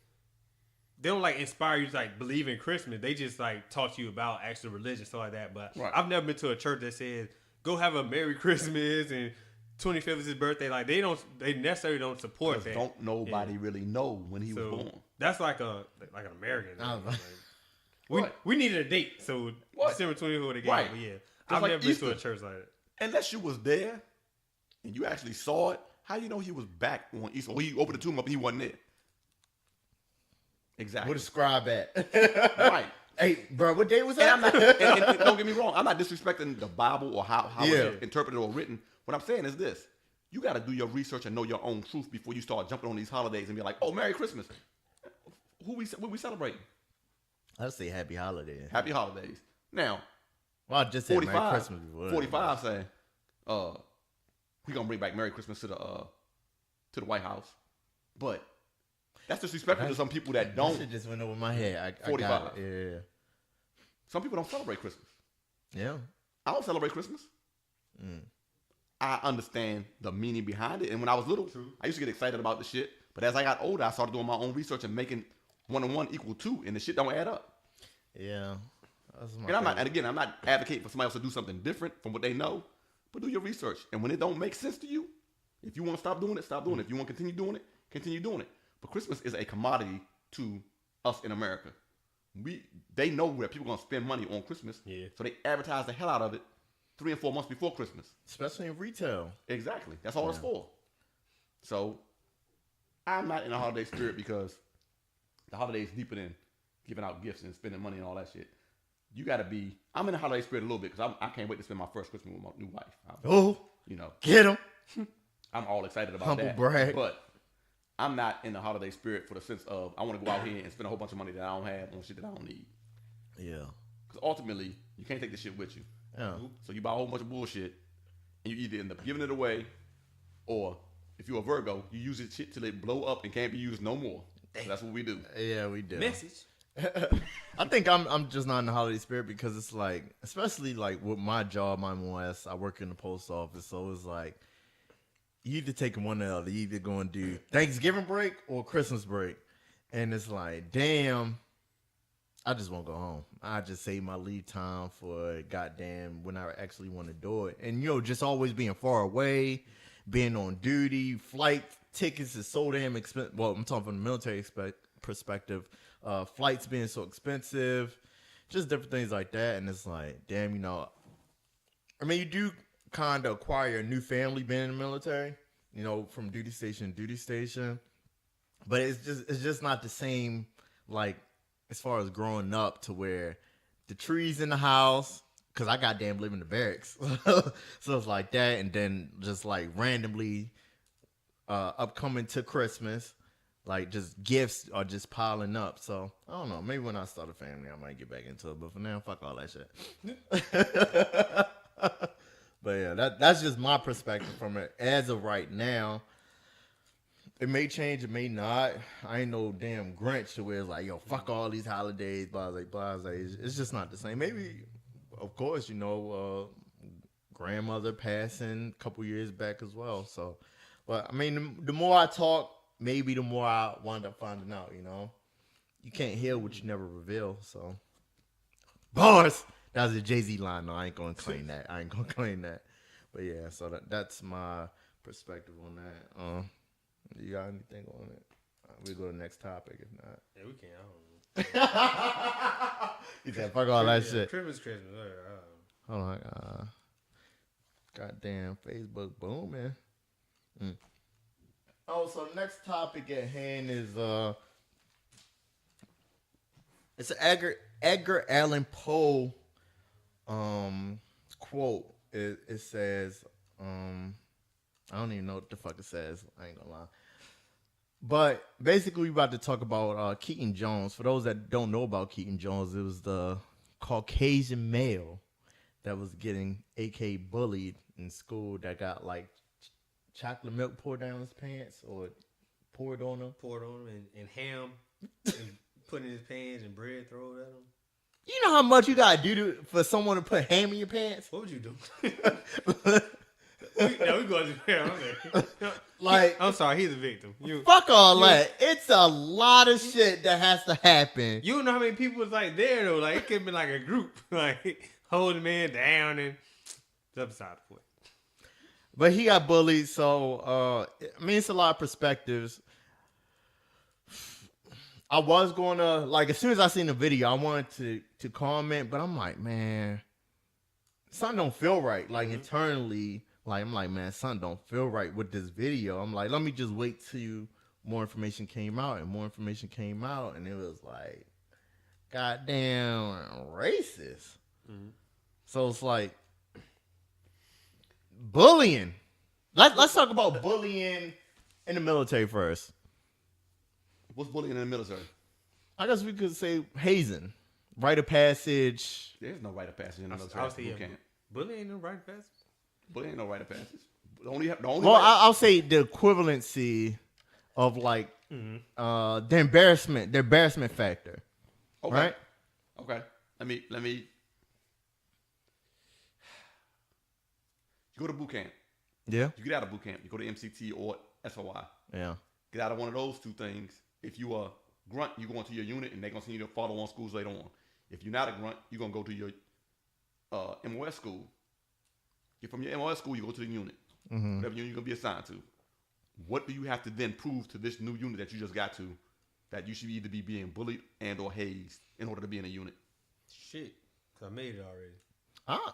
They don't like inspire you to like believe in Christmas. They just like talk to you about actual religion, stuff like that. But Right. I've never been to a church that says go have a Merry Christmas and 25th is his birthday. Like they necessarily don't support that. Don't nobody really know when he was born. That's like an American thing. I was like- What? we needed a date, so What? December 24th again. Right. But yeah, Just I've like never been Easter. to a church like that. Unless you was there and you actually saw it, how you know he was back on Easter? Well, he opened the tomb up and he wasn't there. Exactly. Where the scribe at? Right. Hey, bro, what day was And that? I'm not, and don't get me wrong, I'm not disrespecting the Bible or how Yeah. it's interpreted or written. What I'm saying is this. You got to do your research and know your own truth before you start jumping on these holidays and be like, oh, Merry Christmas. What we celebrating? I'd say happy holiday. Happy holidays. Now, Well, I just said Merry 45, Christmas before. 45 saying, we going to bring back Merry Christmas to the White House. But that's disrespectful to some people that That don't. shit just went over my head. I 45. got it. Some people don't celebrate Christmas. Yeah. I don't celebrate Christmas. I understand the meaning behind it. And when I was little, I used to get excited about the shit. But as I got older, I started doing my own research and making 1 and 1 equal 2, and the shit don't add up. Yeah. That's my And I'm not, favorite. and again, I'm not advocating for somebody else to do something different from what they know, but do your research. And when it don't make sense to you, if you want to stop doing it, stop doing it. If you want to continue doing it, continue doing it. But Christmas is a commodity to us in America. They know where people are going to spend money on Christmas, so they advertise the hell out of it 3 and 4 months before Christmas. Especially in retail. Exactly. That's all it's for. So I'm not in the holiday spirit because the holiday is deeper than giving out gifts and spending money and all that shit. You got to be. I'm in the holiday spirit a little bit because I can't wait to spend my first Christmas with my new wife. Oh, You know, get him. I'm all excited about Humble that. brag. But I'm not in the holiday spirit for the sense of I want to go out here and spend a whole bunch of money that I don't have on shit that I don't need. Yeah. Because ultimately, you can't take this shit with you. Yeah. So you buy a whole bunch of bullshit, and you either end up giving it away, or if you're a Virgo, you use it shit till it blow up and can't be used no more. So that's what we do. Yeah, we do. Message. I think I'm just not in the holiday spirit because it's like, especially like with my job, I'm OS. I work in the post office, so it's like you either taking one or the other. You either going to do Thanksgiving break or Christmas break, and it's like, damn, I just won't go home. I just save my leave time for goddamn when I actually want to do it. And, just always being far away, being on duty, flight tickets is so damn expensive. Well, I'm talking from the military perspective. Flights being so expensive, just different things like that. And it's like, damn, I mean, you do kind of acquire a new family being in the military, from duty station to duty station. But it's just not the same, like, as far as growing up to where the trees in the house, because I goddamn live in the barracks. So it's like that. And then just like randomly upcoming to Christmas, like just gifts are just piling up. So I don't know. Maybe when I start a family, I might get back into it. But for now, fuck all that shit. But yeah, that's just my perspective from it. As of right now, it may change, it may not. I ain't no damn Grinch to where it's like, yo, fuck all these holidays, blase, blase. It's just not the same. Maybe, of course, grandmother passing a couple years back as well. So, but I mean, the more I talk, maybe the more I wind up finding out, You can't hear what you never reveal, so. Bars! That was a Jay-Z line. No, I ain't going to claim that. But yeah, so that's my perspective on that. You got anything on it? We'll go to the next topic if not. Yeah, we can. I don't know. You said fuck all that shit. Christmas. Hold on. Goddamn Facebook booming. Oh, so the next topic at hand is it's an Edgar Allan Poe quote. It says I don't even know what the fuck it says. I ain't gonna lie. But basically, we're about to talk about Keaton Jones. For those that don't know about Keaton Jones, it was the Caucasian male that was getting AK bullied in school that got like chocolate milk poured down his pants or poured on him. And ham and put in his pants and bread thrown at him. You know how much you gotta do for someone to put ham in your pants? What would you do? we going to like, I'm sorry, he's a victim. Fuck all that. It's a lot of shit that has to happen. You don't know how many people was like there though. Like it could be like a group, like holding man down and it's upside the point. But he got bullied, so I mean it's a lot of perspectives. I was gonna like as soon as I seen the video, I wanted to comment, but I'm like, man, something don't feel right. Like internally. Like, I'm like, man, something don't feel right with this video. I'm like, let me just wait till more information came out. And more information came out. And it was like, goddamn racist. Mm-hmm. So it's like, bullying. Let's talk about bullying in the military first. What's bullying in the military? I guess we could say hazing. Rite of passage. There's no rite of passage in the military. Bullying ain't no rite of passage. But ain't no rite of passage. I'll say the equivalency of like the embarrassment factor. Okay. Right? Okay. Let me. You go to boot camp. Yeah. You get out of boot camp. You go to MCT or SOI. Yeah. Get out of one of those two things. If you are grunt, you go into your unit and they're gonna send you to follow on schools later on. If you're not a grunt, you're gonna go to your MOS school. From your MOS school, you go to the unit. Mm-hmm. Whatever unit you're going to be assigned to. What do you have to then prove to this new unit that you just got to that you should either be being bullied and or hazed in order to be in a unit? Shit. Because I made it already.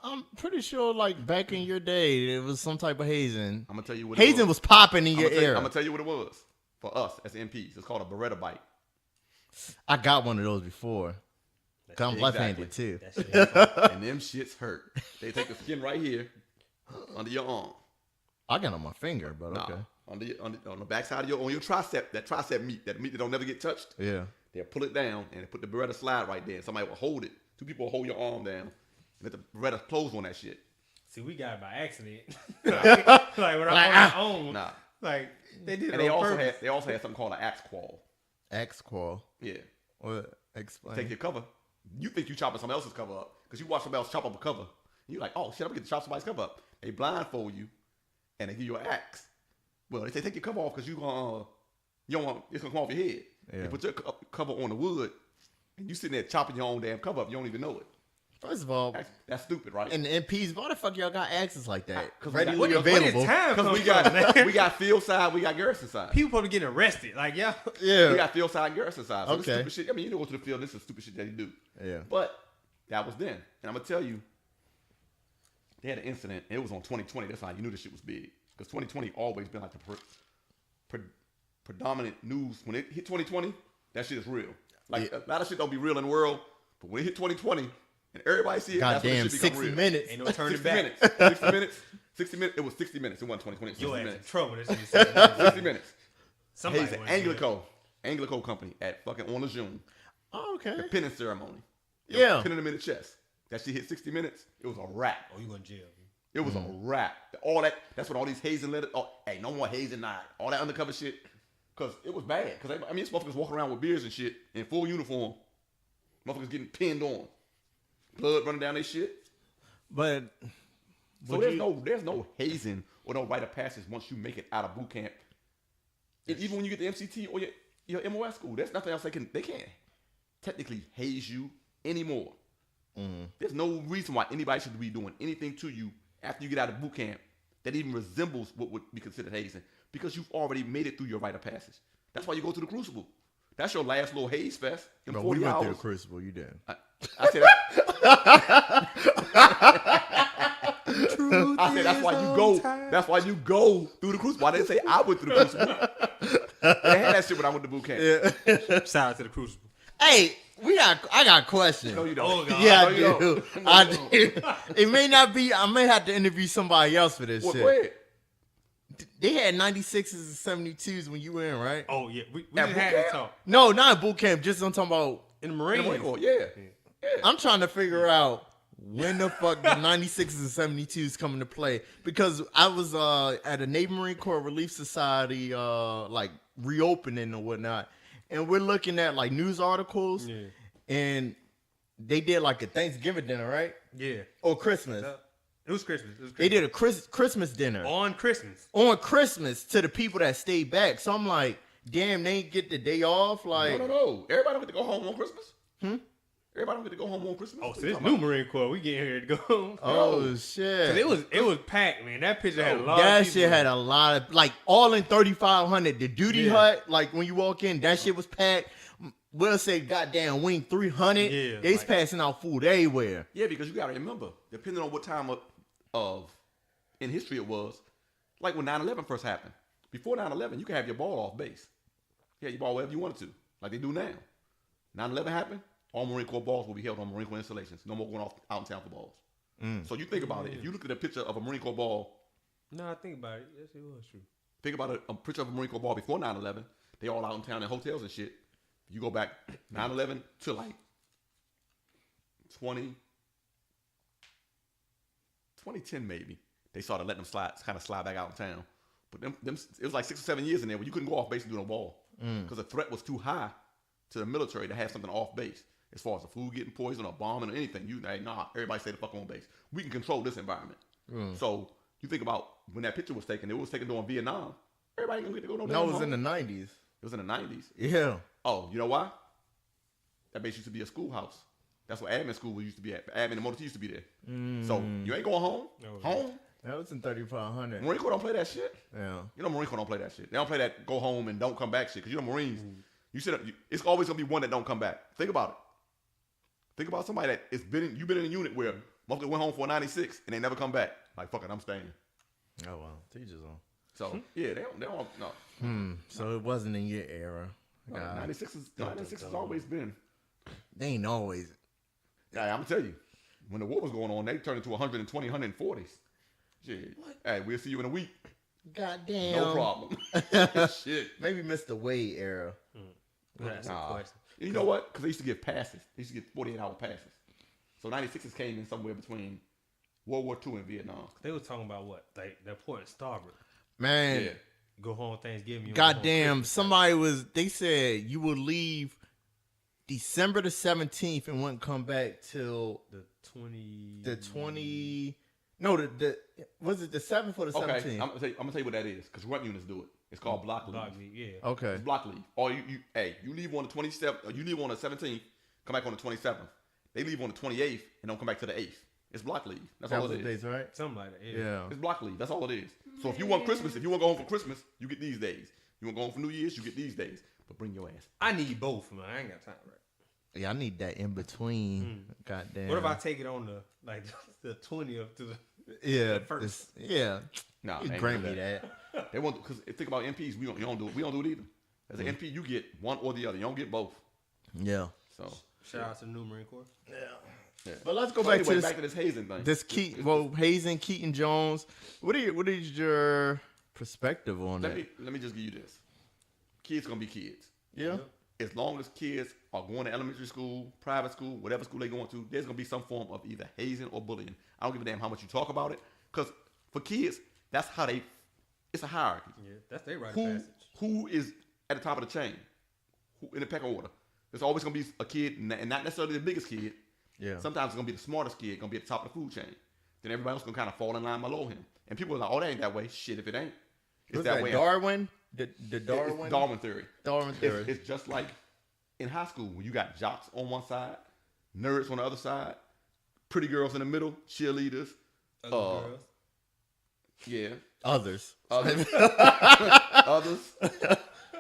I'm pretty sure, like, back in your day, it was some type of hazing. I'm going to tell you what hazing was popping in your era. I'm going to tell you what it was for us as MPs. It's called a Beretta bite. I got one of those before. Because I'm left-handed, too. And them shits hurt. They take the skin right here. Under your arm. I got on my finger, but okay. On the backside of your tricep, that tricep meat that don't never get touched. Yeah. They'll pull it down and they put the Beretta slide right there. And somebody will hold it. Two people will hold your arm down and let the Beretta close on that shit. See, we got it by accident. like when I own. Nah. Like they did. And they also had something called an axe qual. Axe qual. Yeah. What? Explain. Take your cover. You think you chopping somebody else's cover up because you watch somebody else chop up a cover. And you're like, oh shit, I'm gonna get to chop somebody's cover up. They blindfold you, and they give you an axe. Well, they say take your cover off because you don't want it's gonna come off your head. Yeah. They put your cover on the wood, and you sitting there chopping your own damn cover up. You don't even know it. First of all, That's stupid, right? and the MPs, why the fuck y'all got accents like that? Because Readily available. we got field side, we got garrison side. People probably getting arrested. Like, yeah. We got field side and garrison side. So Okay. this stupid shit. I mean, you don't go to the field. This is stupid shit that you do. Yeah. But that was then. And I'm going to tell you, they had an incident. And it was on 2020. That's how you knew this shit was big. Because 2020 always been like the predominant news. When it hit 2020, that shit is real. Like, a lot of shit don't be real in the world. But when it hit 2020, and everybody see it, Goddamn, that's when it 60 real. minutes. Ain't no turning 60 back. minutes. 60 minutes. 60 minutes. It was 60 minutes. It wasn't 2020. 60 Your ass in minutes. trouble. This is 60 minutes. Somebody He's an wanna do that. Anglico company at fucking on the June. Oh, okay. The penance ceremony. Yeah. Pinning him in the chest. That shit hit 60 minutes. It was a wrap. Oh, you going to jail. It was a wrap. All that. That's when all these hazing letters. Oh, hey, no more hazing night. All that undercover shit. Because it was bad. Because I mean, these motherfuckers walking around with beards and shit in full uniform. Motherfuckers getting pinned on. Blood running down their shit. But So there's no hazing or no rite of passage once you make it out of boot camp. And even when you get the MCT or your MOS school, there's nothing else they can't technically haze you anymore. There's no reason why anybody should be doing anything to you after you get out of boot camp that even resembles what would be considered hazing, because you've already made it through your rite of passage. That's why you go to the Crucible. That's your last little haze fest in no, 40 we went hours. through the Crucible. You did. I said I said that's why you go. That's why you go through the Crucible. I didn't say I went through the Crucible. They had that shit when I went to boot camp. Yeah. Shout out to the Crucible. Hey, I got questions. No, you don't. Oh, God. Yeah, No, I you don't. do. I do. It may not be. I may have to interview somebody else for this Well, shit. go ahead. They had 96s and 72s when you were in, right? Oh, yeah. We At just boot had to camp? talk. No, not in boot camp. Just I'm talking about. In the In Marine. the Marine Corps, yeah. I'm trying to figure out when the fuck the 96s and 72s come into play, because I was at a Navy Marine Corps Relief Society like reopening or whatnot, and we're looking at like news articles, Yeah. and they did like a Thanksgiving dinner, right? Yeah. Or Christmas. It was Christmas. They did a Christmas dinner On Christmas. on Christmas to the people that stayed back. So I'm like, damn, they ain't get the day off. Like, No. Everybody don't get to go home on Christmas. Everybody don't get to go home on Christmas. Oh, What so you this talking new about? Marine Corps, we getting here to go. oh shit. 'Cause it was packed, man. That picture had a lot That of people. shit had a lot of, like, all in 3,500. The duty hut, like, when you walk in, that shit was packed. We'll say goddamn wing 300. Yeah, They's like- passing out food everywhere. Yeah, because you got to remember, depending on what time of in history it was, like when 9/11 first happened. Before 9/11, you could have your ball off base. Yeah, your ball wherever you wanted to, like they do now. 9/11 happened, all Marine Corps balls will be held on Marine Corps installations. No more going off out in town for balls. So you think about it. If you look at a picture of a Marine Corps ball, No, I think about it. Yes, it was true. think about a picture of a Marine Corps ball before 9/11. They all out in town in hotels and shit. You go back 9/11 to like 2010 maybe. They started letting them kind of slide back out in town. But them it was like 6 or 7 years in there where you couldn't go off base and do no ball. Because the threat was too high to the military to have something off base. As far as the food getting poisoned or bombing or anything, everybody stay the fuck on base. We can control this environment. So you think about when that picture was taken, it was taken during Vietnam. Everybody ain't gonna get to go no No, damn it was in home. the 90s. It was in the 90s. Yeah. Oh, you know why? That base used to be a schoolhouse. That's what admin school used to be at. Admin and motor used to be there. So you ain't going home. Home. That was in 3,500. Marine Corps don't play that shit. Yeah. You know Marine Corps don't play that shit. They don't play that go home and don't come back shit. Because you know Marines, it's always gonna be one that don't come back. Think about it. Think about somebody that you've been in a unit where motherfucker went home for a 96 and they never come back. Like fuck it, I'm staying. Oh well, teachers on. So yeah, they don't no. So it wasn't in your era. God. 96 has always been. They ain't always. Yeah, I'm gonna tell you, when the war was going on, they turned into 120, 140s. Shit. Hey, we'll see you in a week. Goddamn. No problem. Shit. Maybe Mr. Wade era. That's a question. You know what? Because they used to give passes. They used to get 48-hour passes. So 96s came in somewhere between World War II and Vietnam. They were talking about what? Like the port in Starboard. Man. Yeah. Go home Thanksgiving. you go home Goddamn. Christmas. They said you would leave December the 17th and wouldn't come back till The 20. No, was it the 7th or the 17th? Okay, I'm gonna tell you what that is. Because grunt units do it. It's called block leave. Block leave, yeah. Okay. It's block leave. Or you leave on the 27th, or you leave on the 17th, come back on the 27th. They leave on the 28th and don't come back to the 8th. It's block leave. That's all it is. Days, right? Something like that. Yeah. It's block leave. That's all it is. So if you want Christmas, if you want to go home for Christmas, you get these days. You want to go home for New Year's, you get these days. But bring your ass. I need both, man. I ain't got time, right? Yeah, I need that in between. Goddamn. What if I take it on the 20th to the first? Yeah. Nah, You ain't grant gonna me do that. They want because think about MPs. We don't do it either. As an MP, you get one or the other. You don't get both. Yeah. So shout out to the new Marine Corps. yeah. But let's go So back anyway, to back to this hazing thing. this Hazen, Keaton Jones. What is your perspective on that? Let me just give you this. Kids gonna be kids. Yeah. As long as kids are going to elementary school, private school, whatever school they're going to, there's going to be some form of either hazing or bullying. I don't give a damn how much you talk about it. Because for kids, that's how it's a hierarchy. Yeah, that's their right of passage. Who is at the top of the chain? Who in the pecking order? There's always going to be a kid, and not necessarily the biggest kid. Yeah. Sometimes it's going to be the smartest kid, going to be at the top of the food chain. Then everybody else going to kind of fall in line below him. And people are like, oh, that ain't that way. Shit, if it ain't. It's What's that that way. Darwin? The Darwin? It's Darwin theory. Darwin theory. It's just like in high school when you got jocks on one side, nerds on the other side, pretty girls in the middle, cheerleaders. Other girls. Yeah. Others. Others.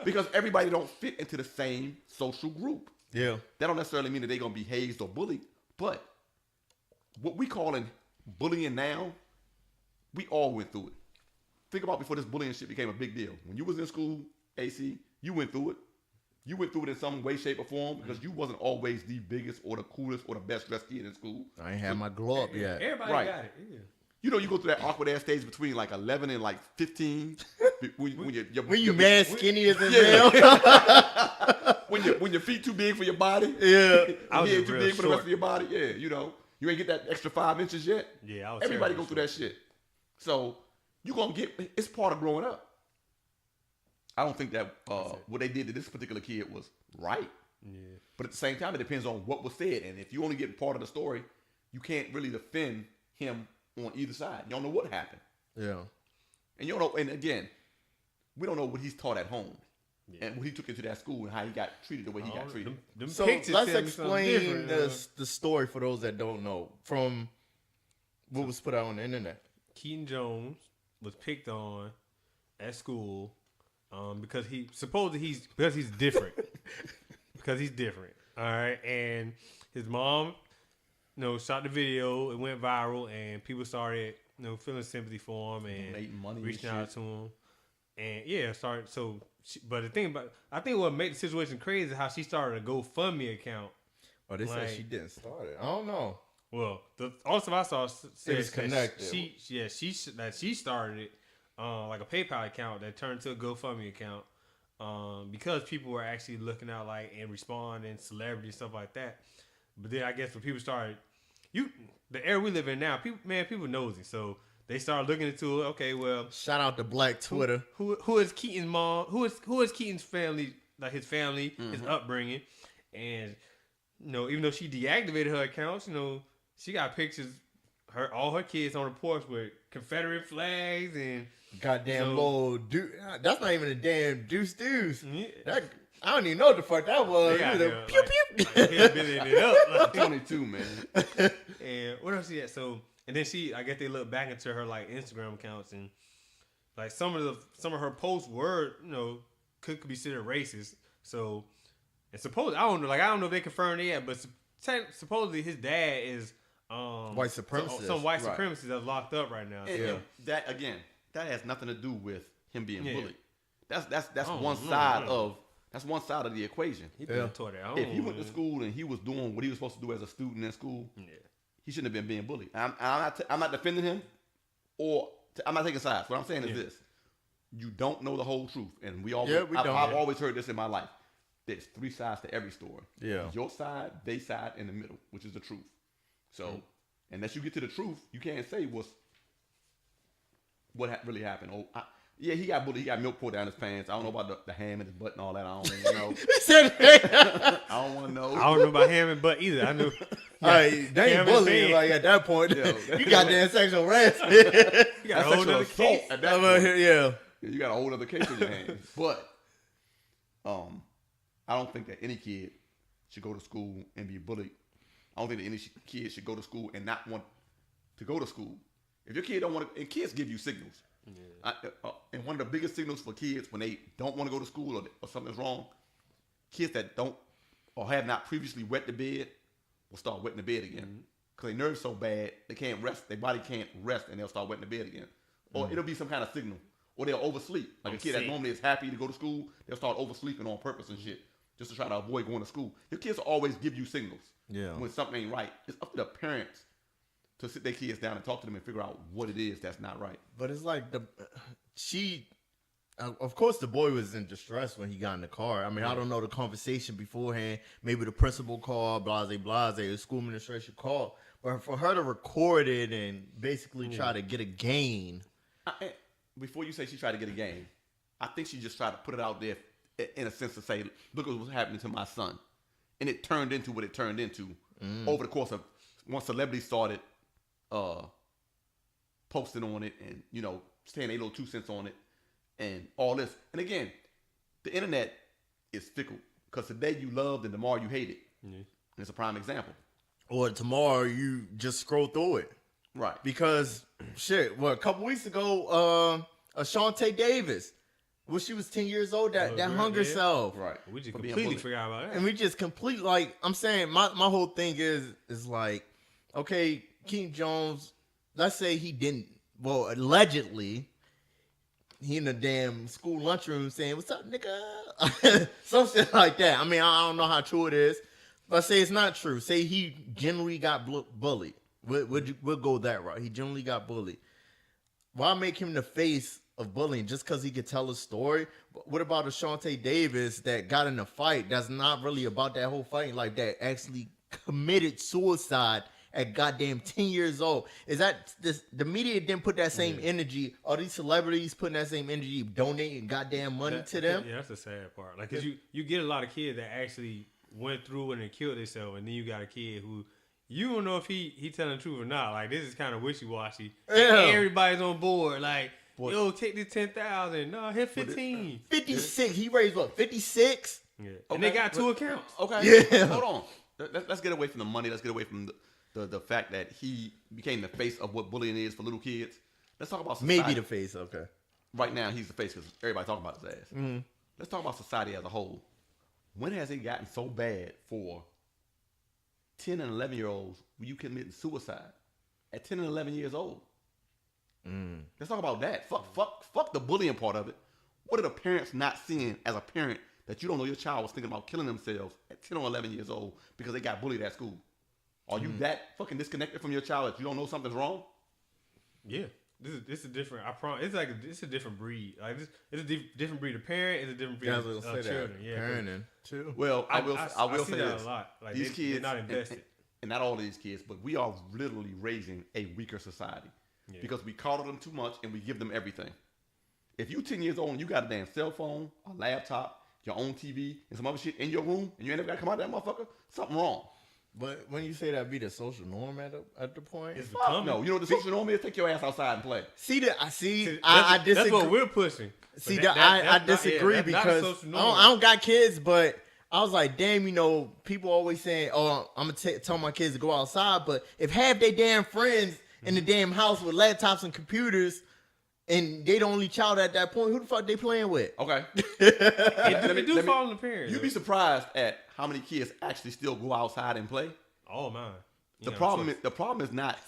Because everybody don't fit into the same social group. Yeah. That don't necessarily mean that they're going to be hazed or bullied. But what we calling bullying now, we all went through it. Think about before this bullying shit became a big deal. When you was in school, AC, you went through it. You went through it in some way, shape, or form because you wasn't always the biggest or the coolest or the best dressed kid in school. I ain't had my glow up yet. Everybody Right. got it. Yeah. You know, you go through that awkward ass stage between like 11 and like 15. When you mad skinny as hell. when your feet too big for your body. Yeah. I was Your head just too real big for the rest short. of your body. Yeah, you know. You ain't get that extra 5 inches yet. Yeah, I was Everybody go terrible through that shit. So you gonna get it's part of growing up. I don't think that what they did to this particular kid was right. Yeah. But at the same time, it depends on what was said. And if you only get part of the story, you can't really defend him on either side. You don't know what happened. Yeah. And you don't know, and again, we don't know what he's taught at home. And what he took into that school and how he got treated the way he got treated. Them So pictures let's tell me something explain different, the story for those that don't know from what was put out on the internet. Keaton Jones was picked on at school because he's different. Because he's different. All right. And his mom, shot the video. It went viral and people started, feeling sympathy for him and Donating money and reaching out shit. to him. And yeah, but the thing about, I think what made the situation crazy is how she started a GoFundMe account. Oh, they Like- said she didn't start it. I don't know. Well, the all stuff I saw said was connected. She started it like a PayPal account that turned to a GoFundMe account because people were actually looking out and responding, celebrities, stuff like that. But then I guess when people started, the era we live in now, people nosy, so they started looking into it. Okay, well, Shout out to Black Twitter. who is Keaton's mom? Who is Keaton's family? Like his family, his upbringing, and even though she deactivated her accounts, she got pictures all her kids on the porch with Confederate flags and Goddamn little dude. That's not even a damn deuce. yeah, I don't even know what the fuck that was. They got It was them, a pew pew. hillbillying it up. 22, man. And what else she had? So, and then I guess they look back into her Instagram accounts and some of her posts were could be considered racist. So, and supposedly I don't know if they confirmed it yet, but supposedly his dad is White supremacist. some white Right. supremacists that's locked up right now. And Yeah. that has nothing to do with him being Yeah. bullied. That's Oh, one no, side no. of the equation. He been tore that. If he went to school and he was doing what he was supposed to do as a student in school, Yeah. he shouldn't have been being bullied. I'm not defending him, I'm not taking sides. What I'm saying is this: you don't know the whole truth, and we don't. I've always heard this in my life. There's 3 sides to every story. Yeah. Your side, they side, and the middle, which is the truth. So, unless you get to the truth, you can't say what really happened. He got bullied. He got milk poured down his pants. I don't know about the ham in his butt and all that. I don't even know. I don't want to know. I don't know about him and butt either. I knew. They ain't Ham in bullying his like at that point. Yeah. You got damn sexual harassment. You got a That's whole sexual other assault case. at that I'm out point. here, yeah. Yeah, you got a whole other case on your hands. But I don't think that any kid should go to school and be bullied. I don't think that any kid should go to school and not want to go to school. If your kid don't want to, and kids give you signals. Yeah. And one of the biggest signals for kids when they don't want to go to school or something's wrong, kids that don't or have not previously wet the bed will start wetting the bed again. Because their nerves so bad, they can't rest. Their body can't rest, and they'll start wetting the bed again. Or it'll be some kind of signal. Or they'll oversleep. Like a kid that normally is happy to go to school, they'll start oversleeping on purpose and shit just to try to avoid going to school. Your kids will always give you signals when something ain't right. It's up to the parents to sit their kids down and talk to them and figure out what it is that's not right. But it's like of course the boy was in distress when he got in the car. I mean, I don't know the conversation beforehand. Maybe the principal called, blase, the school administration called. But for her to record it and basically try to get a gain. Before you say she tried to get a gain, I think she just tried to put it out there in a sense to say, look at what's happening to my son. And it turned into what it turned into over the course of once celebrities started posting on it and, saying their little 2 cents on it and all this. And again, the internet is fickle because today you loved and tomorrow you hate it. And it's a prime example. Or tomorrow you just scroll through it. Right. Because, a couple weeks ago, Ashawnty Davis, when she was 10 years old, that hung herself. Right. We just completely forgot about that. And we just completely, like, I'm saying, my whole thing is like, okay, Keaton Jones, let's say he didn't, allegedly, he in the damn school lunchroom saying, what's up, nigga? Some shit like that. I mean, I don't know how true it is. But say it's not true. Say he generally got bullied. We'll go that route. He generally got bullied. Why make him the face of bullying just because he could tell a story? What about Ashawnty Davis that got in a fight that's not really about that whole fighting, like that actually committed suicide at goddamn 10 years old? Is that the media didn't put that same energy? Are these celebrities putting that same energy, donating goddamn money to them? Yeah, that's the sad part. Like, cause you get a lot of kids that actually went through and killed themselves, and then you got a kid who you don't know if he telling the truth or not. Like, this is kind of wishy-washy. Yeah. Everybody's on board. Like, yo, take this 10,000. No, hit 15. 56. He raised what? 56. Yeah, and they got 2 accounts. Okay, yeah. Hold on. Let's get away from the money. Let's get away from the fact that he became the face of what bullying is for little kids. Let's talk about society. Maybe the face. Okay. Right now, he's the face because everybody talking about his ass. Mm-hmm. Let's talk about society as a whole. When has it gotten so bad for 10 and 11-year-olds when you committing suicide at 10 and 11 years old? Let's talk about that. Fuck the bullying part of it. What are the parents not seeing as a parent that you don't know your child was thinking about killing themselves at 10 or 11 years old because they got bullied at school? Are you that fucking disconnected from your child that you don't know something's wrong? Yeah. This is different. I promise. It's a different breed. Like it's a different breed of parent. It's a different breed of children. Yeah, parenting too. Well, I will say that this. A lot. Like these kids, they're not invested, and not all of these kids, but we are literally raising a weaker society because we coddle them too much and we give them everything. If you 10 years old and you got a damn cell phone, a laptop, your own TV, and some other shit in your room, and you ain't never got to come out of that motherfucker, something wrong. But when you say that be the social norm at the point, it's becoming. No, you know what the social norm is? Take your ass outside and play. I disagree. That's what we're pushing. I disagree because I don't got kids, but I was like, damn, people always saying, oh, I'm gonna tell my kids to go outside, but if half their damn friends in the damn house with laptops and computers, and they the only child at that point, who the fuck they playing with? Okay. Let me fall on the parents. You'd be surprised at how many kids actually still go outside and play. Oh man. The problem is not.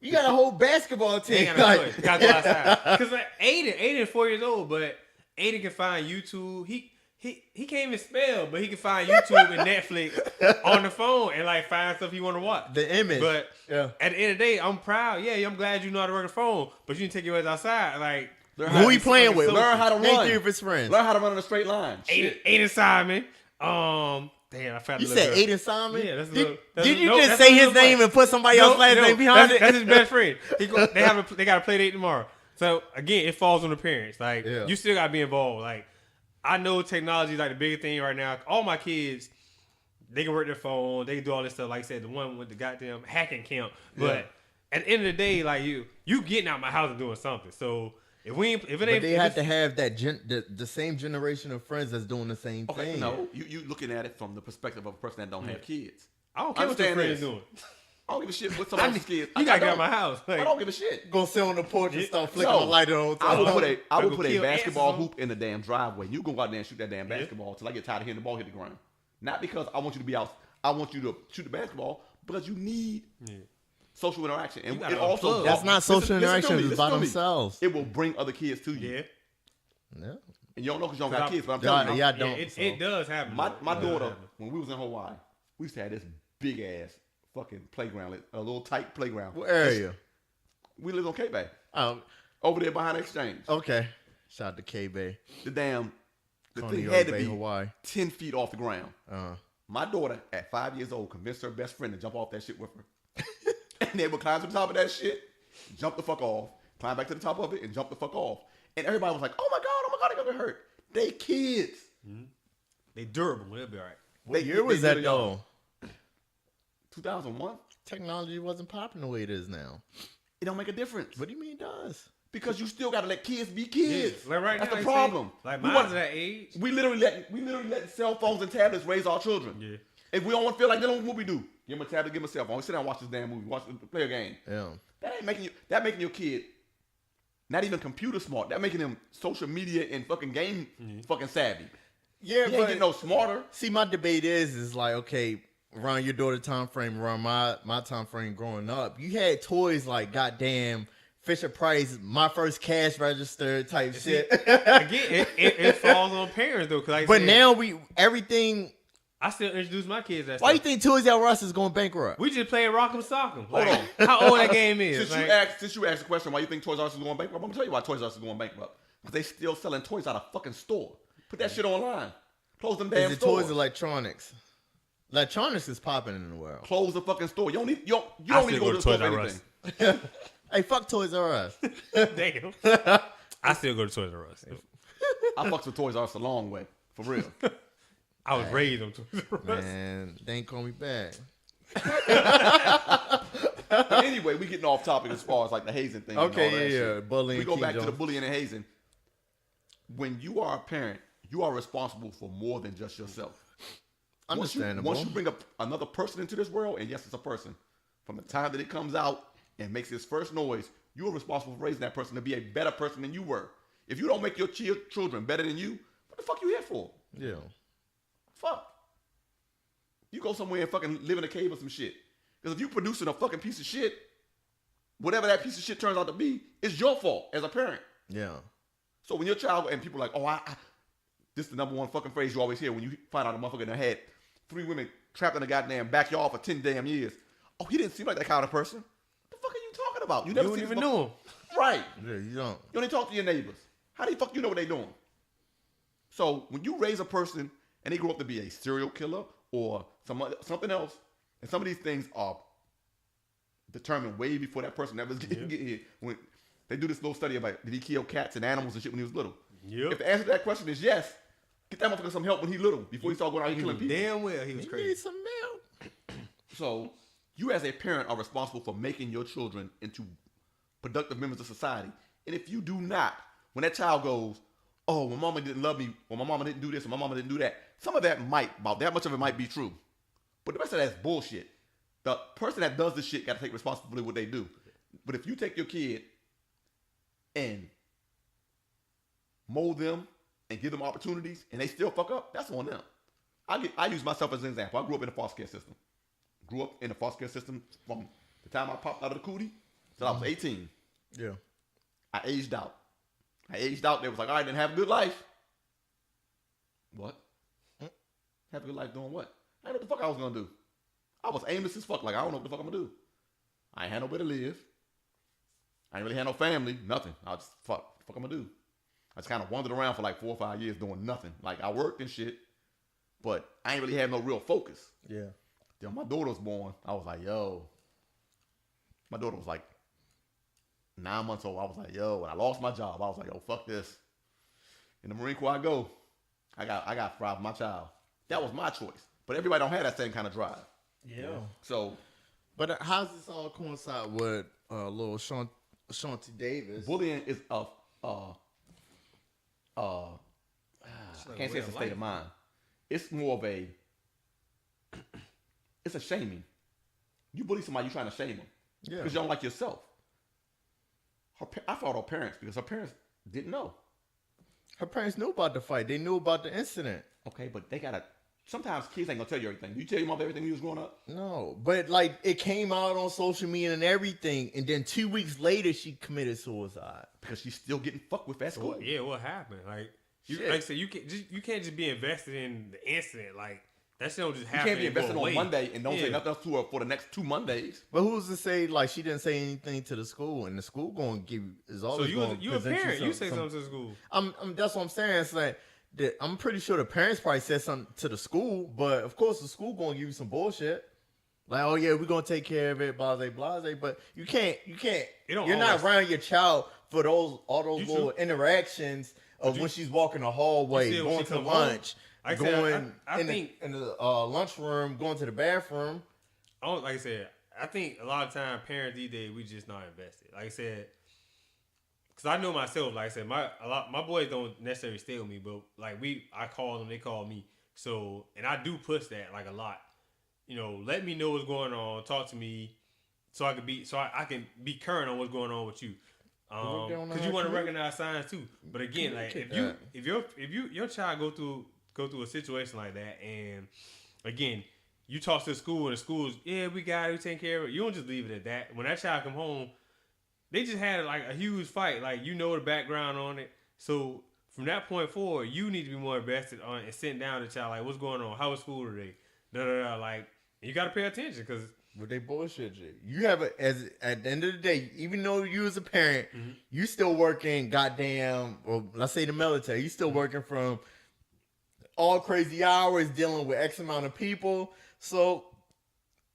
You got a whole basketball team. Gotta go outside. Because like Aiden is 4 years old, but Aiden can find YouTube. He can't even spell, but he can find YouTube and Netflix on the phone and like find stuff he want to watch. The image. But at the end of the day, I'm proud. Yeah, I'm glad you know how to work a phone, but you need to take your ass outside. Like, who he playing with? Learn how to run. Name 3 of his friends. Learn how to run in a straight line. Aiden Simon. Damn, I found. You said Aiden Simon? Yeah, did you just say his name and put somebody else's last name behind it? That's his best friend. They got a play date tomorrow. So again, it falls on the parents. Like you still gotta be involved. Like I know technology is like the biggest thing right now. All my kids, they can work their phone. They can do all this stuff. Like I said, the one with the goddamn hacking camp. But at the end of the day, like you getting out my house and doing something. So If we ain't, if it But ain't, they if had it's- to have that the same generation of friends that's doing the same Okay, thing. no, you looking at it from the perspective of a person that don't have kids. I don't care what your Understand friends this. doing. I don't give a shit what somebody's kids. You gotta get out don't. of my house. I Like, don't give a shit. Go sit on the porch and start flicking No. the light on. I would put a I would go put a kill basketball ants or hoop in the damn driveway. You go out there and shoot that damn basketball until I get tired of hearing the ball hit the ground. Not because I want you to be out. I want you to shoot the basketball because you need social interaction, and You gotta it also unplug. That's not social listen to interaction. me, It's listen by to me. themselves. It will bring other kids to you, yeah, Yeah. and you don't know because you don't got Cause kids. But I'm telling you, Yeah, yeah, don't. it does happen. my though. my It does daughter happen. when we was in Hawaii, we used to have this big ass fucking playground, like a little tight playground. What area? We lived on Cape Bay, Oh, over there behind the exchange. okay. Shout out to K Bay, The thing Coney had to Bay, be Hawaii. 10 feet off the ground. Uh, My daughter, at 5 years old, convinced her best friend to jump off that shit with her. And they would climb to the top of that shit, jump the fuck off, climb back to the top of it, and jump the fuck off. And everybody was like, oh my God, they're gonna get hurt. They kids. They durable. They'll be all right. what year was that though? 2001? Technology wasn't popping the way it is now. It don't make a difference. What do you mean it does? Because you still gotta let kids be kids. Like right That's now, the you see, problem. Like We mine's want- at that age. We literally let cell phones and tablets raise our children. Yeah. If we don't want to feel like that, what we do? Give them a tablet, give them a cell phone. Sit down and watch this damn movie. Play a game. Yeah. That ain't making your kid not even computer smart. That making them social media and fucking game fucking savvy. Yeah, He ain't getting no smarter. See, my debate is like, okay, around your daughter time frame, around my time frame growing up, you had toys like goddamn Fisher Price, my first cash register type shit. Again, it falls on parents though. Cause like I But said, now everything. I still introduce my kids that Why you stuff. think Toys R Us is going bankrupt? We just playing Rock'em Sock'em. Like, on. how old that game is? Since Like, you asked the question why you think Toys R Us is going bankrupt, I'm gonna tell you why Toys R Us is going bankrupt. Because they still selling toys out of fucking store. Put that shit online. Close them damn Is it stores. toys electronics? Electronics is popping in the world. Close the fucking store. You don't need you I don't need to still go to the store for R Us. anything. Hey, fuck Toys R Us. Damn. I still go to Toys R Us. I fucks with Toys R Us a long way. For real. I was raised on Toys R Us. Man, they ain't call me back. But anyway, we getting off topic as far as like the hazing thing. and all that Okay, yeah. shit. Bullying. We go Keaton back to the Jones. bullying and hazing. When you are a parent, you are responsible for more than just yourself. Understandable. Once you bring up another person into this world, and yes, it's a person, from the time that it comes out and makes its first noise, you are responsible for raising that person to be a better person than you were. If you don't make your children better than you, what the fuck you here for? Yeah. Fuck. You go somewhere and fucking live in a cave or some shit. Because if you producing a fucking piece of shit, whatever that piece of shit turns out to be, it's your fault as a parent. Yeah. So when your child, and people are like, oh, this is the number one fucking phrase you always hear when you find out a motherfucker that had 3 women trapped in a goddamn backyard for 10 damn years. Oh, he didn't seem like that kind of person. What the fuck are you talking about? You never don't seen even this know him. Right. Yeah, you don't. You only talk to your neighbors. How the fuck you know what they doing? So when you raise a person and they grow up to be a serial killer or something else, and some of these things are determined way before that person ever get here. When they do this little study about did he kill cats and animals and shit when he was little? Yep. If the answer to that question is yes, get that motherfucker some help when he little before he start going out here killing people. Damn well he was You crazy. need some milk. So you as a parent are responsible for making your children into productive members of society. And if you do not, when that child goes, oh, my mama didn't love me, or my mama didn't do this, or my mama didn't do that, some of that about that much of it might be true. But the rest of that's bullshit. The person that does this shit got to take responsibility for what they do. But if you take your kid and mold them and give them opportunities and they still fuck up, that's on them. I use myself as an example. I grew up in a foster care system. Grew up in a foster care system from the time I popped out of the cootie till I was 18. Yeah. I aged out. They was like, all right, then have a good life. What? Have a good life doing what? I didn't know what the fuck I was going to do. I was aimless as fuck. Like, I don't know what the fuck I'm going to do. I ain't had nowhere to live. I ain't really had no family. Nothing. I was just, fuck. What the fuck I'm going to do? I just kind of wandered around for like 4 or 5 years doing nothing. Like, I worked and shit, but I ain't really had no real focus. Yeah. Then my daughter was born. I was like, yo. My daughter was like 9 months old. I was like, yo. When I lost my job, I was like, yo, fuck this. In the Marine Corps I go, I got fried for my child. That was my choice. But everybody don't have that same kind of drive. Yeah. So But how's this all coincide with little Ashawnty Davis? bullying is a I can't say it's a state of mind. It's more of a, it's a shaming. You bully somebody, you trying to shame them. Yeah. Because you don't like yourself. I fought her parents because her parents didn't know. Her parents knew about the fight. They knew about the incident. Okay, but they gotta. Sometimes kids ain't gonna tell you everything. Do you tell your mom everything when you was growing up? No, but like it came out on social media and everything, and then 2 weeks later she committed suicide Because she's still getting fucked with at school. Yeah, what happened? Like, Shit. like I said, you can't just be invested in the incident. Like that shit don't just You happen. can't be and go invested on away. Monday and don't say nothing else to her for the next 2 Mondays. But who's to say like she didn't say anything to the school, and the school going to give is So always going you a parent, you say something to the school. That's what I'm saying. It's like I'm pretty sure the parents probably said something to the school, but of course the school going to give you some bullshit. Like, oh yeah, we're gonna take care of it, blase, blase. But you can't. You're not around your child for all those little interactions of when she's walking the hallway, going to lunch, going in the lunchroom, going to the bathroom. Like I said, I think a lot of time parents these days we just not invested. Like I said, because I know myself. Like I said, my boys don't necessarily stay with me, but like I call them, they call me. So and I do push that like a lot. You know, let me know what's going on. Talk to me, so I can be current on what's going on with you. Because you want to recognize signs too. But again, like if your child go through a situation like that, and again you talk to the school and the school's we got it, we take care of it. You don't just leave it at that. When that child come home, they just had like a huge fight. Like you know the background on it. So from that point forward, you need to be more invested on and sitting down with the child. Like what's going on? How was school today? Like you got to pay attention because. But they bullshit you. You have at the end of the day, even though you as a parent, you still working let's say the military, you still working from all crazy hours, dealing with X amount of people. So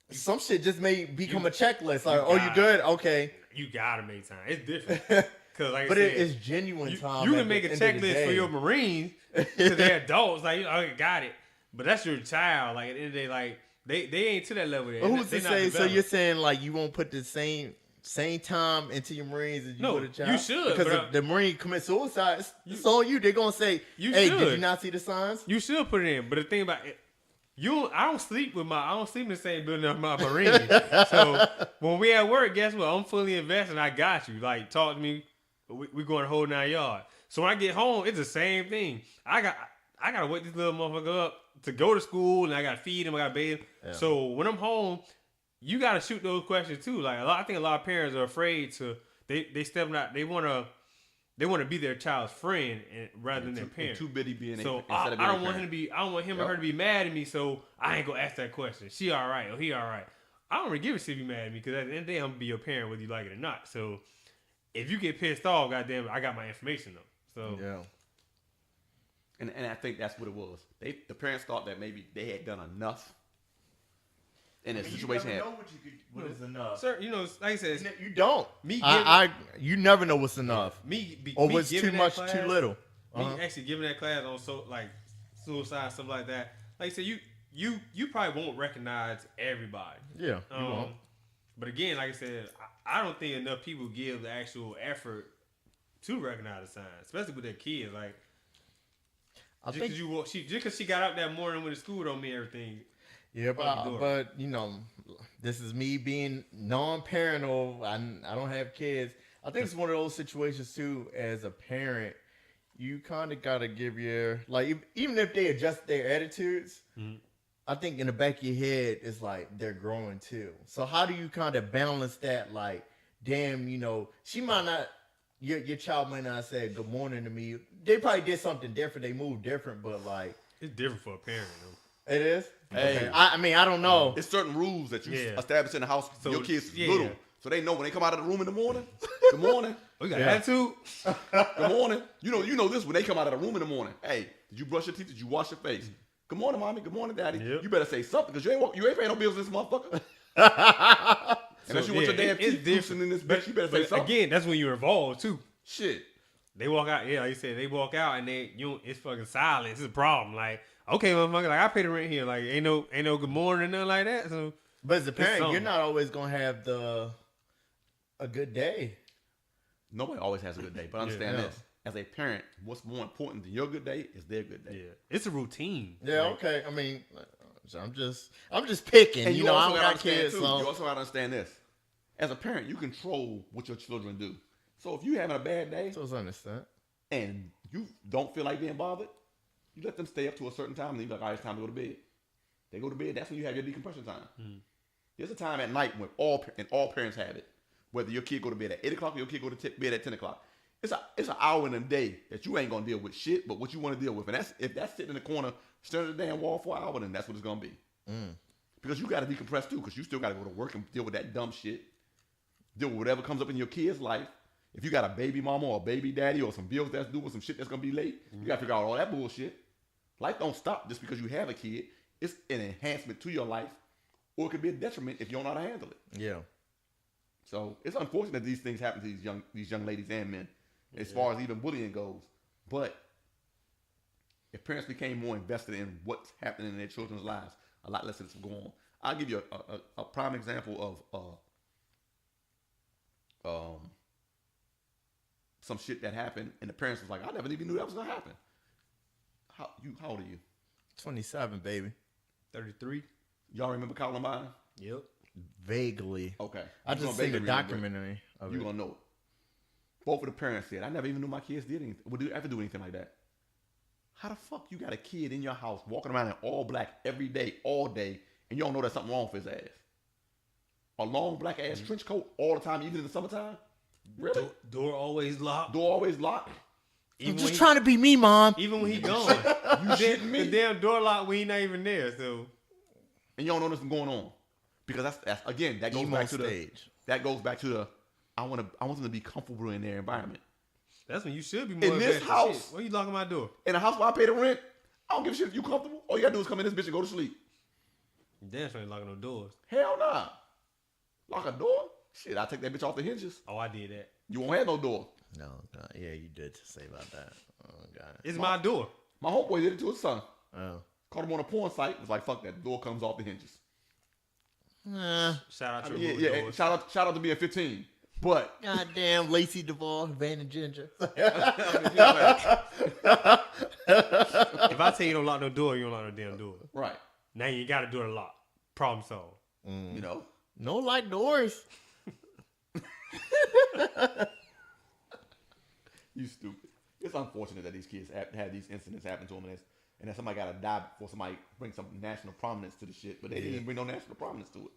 some shit just may become a checklist. Like, you good? Okay. You gotta make time. It's different. But it's genuine time. You can make a checklist for your Marines because they're adults. Like, got it. But that's your child. Like at the end of the day, like. They ain't to that level yet. But who's to say? So you're saying like you won't put the same time into your Marines as you put a child? You should. Because if the Marine commits suicide, it's on you. They're gonna say, "Hey, did you not see the signs?" You should put it in. But the thing about it, I don't sleep in the same building as my Marines. So when we at work, guess what? I'm fully invested. I got you. Like talk to me. We going to whole 9 yards. So when I get home, it's the same thing. I gotta wake this little motherfucker up to go to school, and I gotta feed him, I gotta bathe him. Yeah. So when I'm home, you gotta shoot those questions too. Like I think a lot of parents are afraid to they step out. They wanna be their child's friend rather than their parent. Too busy being. So I don't want him or her to be mad at me. So I ain't gonna ask that question. She all right or he all right? I don't really give a shit if you mad at me because at the end of the day I'm gonna be your parent whether you like it or not. So if you get pissed off, goddamn, I got my information though. So yeah. And I think that's what it was. The parents thought that maybe they had done enough in a situation. You never know what is enough, sir. You know, like I said, you don't. You never know what's enough. Or what's too much, class, too little. Me actually giving that class on like suicide, stuff like that. Like I said, you probably won't recognize everybody. Yeah, you won't. But again, like I said, I don't think enough people give the actual effort to recognize the signs, especially with their kids. Like. Just because she got up that morning with the school don't mean everything. Yeah, but you know, this is me being non-parental. I don't have kids. I think it's one of those situations too. As a parent, you kind of gotta give your even if they adjust their attitudes. I think in the back of your head it's like they're growing too. So how do you kind of balance that? Like, damn, you know, she might not. Your child might not say good morning to me. They probably did something different. They moved different, but like it's different for a parent though. It is. Hey, okay. I mean, I don't know. It's certain rules that you establish in the house. So your kids little, so they know when they come out of the room in the morning. Good morning. We got attitude. Good morning. You know this when they come out of the room in the morning. Hey, did you brush your teeth? Did you wash your face? Good morning, mommy. Good morning, daddy. Yep. You better say something because you ain't paying no bills, this motherfucker. Unless you want your damn teeth different in this bitch, you better say something. Again, that's when you're involved too. Shit. They walk out, like you said, they walk out and it's fucking silence. It's a problem. Like, okay, motherfucker, like I pay the rent here. Like, ain't no good morning or nothing like that. So, but as a parent, you're not always gonna have a good day. Nobody always has a good day, but understand Yeah. this: as a parent, what's more important than your good day is their good day. Yeah, it's a routine. Yeah, Like, okay. I mean, I'm just picking. And You know, I don't gotta got kids, too. so You also gotta understand this: as a parent, you control what your children do. So if you having a bad day so it's understand. and you don't feel like being bothered, you let them stay up to a certain time, and then you're like, all right, it's time to go to bed. They go to bed. That's when you have your decompression time. There's a time at night when all parents have it. Whether your kid go to bed at 8 o'clock or your kid go to bed at 10 o'clock. It's an hour in a day that you ain't gonna deal with shit, but what you want to deal with. And if that's sitting in the corner staring at the damn wall for an hour, then that's what it's gonna be. Because you gotta decompress too, because you still gotta go to work and deal with that dumb shit. Deal with whatever comes up in your kid's life. If you got a baby mama or a baby daddy or some bills that's due or some shit that's gonna be late, you gotta figure out all that bullshit. Life don't stop just because you have a kid. It's an enhancement to your life, or it could be a detriment if you don't know how to handle it. Yeah. So it's unfortunate that these things happen to these young ladies and men, as far as even bullying goes. But if parents became more invested in what's happening in their children's lives, a lot less of this will go on. I'll give you a prime example of some shit that happened, and the parents was like, "I never even knew that was gonna happen." How old are you? 27, baby. 33. Y'all remember Columbine? Yep. Vaguely. Okay, I You just gonna seen the vaguely remember it. documentary of You it. gonna know it. Both of the parents said, "I never even knew my kids did anything. Would ever do anything like that." How the fuck you got a kid in your house walking around in all black every day, all day, and you don't know there's something wrong with his ass? A long black ass trench coat all the time, even in the summertime. Really? Door always locked. Door always locked. I'm Even just when trying to be me, Mom. even when he gone, the damn door locked when he not even there. So And you don't know nothing going on. Because that's again, that goes Emo back to stage. I want them to be comfortable in their environment. that's when you should be more In this invested. house- Shit, why you locking my door? In a house where I pay the rent, I don't give a shit if you comfortable. All you gotta do is come in this bitch and go to sleep. You damn sure ain't locking no doors. Hell nah. Lock a door? Shit, I take that bitch off the hinges. Oh, I did that. You won't have no door. No, God. Yeah, you did say about that. Oh, God. It's my door. My homeboy did it to his son. Oh. Caught him on a porn site. Was like, fuck that. The door comes off the hinges. Shout out to Yeah, the yeah. doors. Shout out to being 15. But Goddamn Lacey Duvall, Van and Ginger. If I tell you don't lock no door, you don't lock no damn door. right. Now you got a door to lock. Problem solved. You know. No light doors. You stupid. It's unfortunate that these kids have these incidents happen to them, and that somebody got to die before somebody brings some national prominence to the shit. But they didn't even bring no national prominence to it.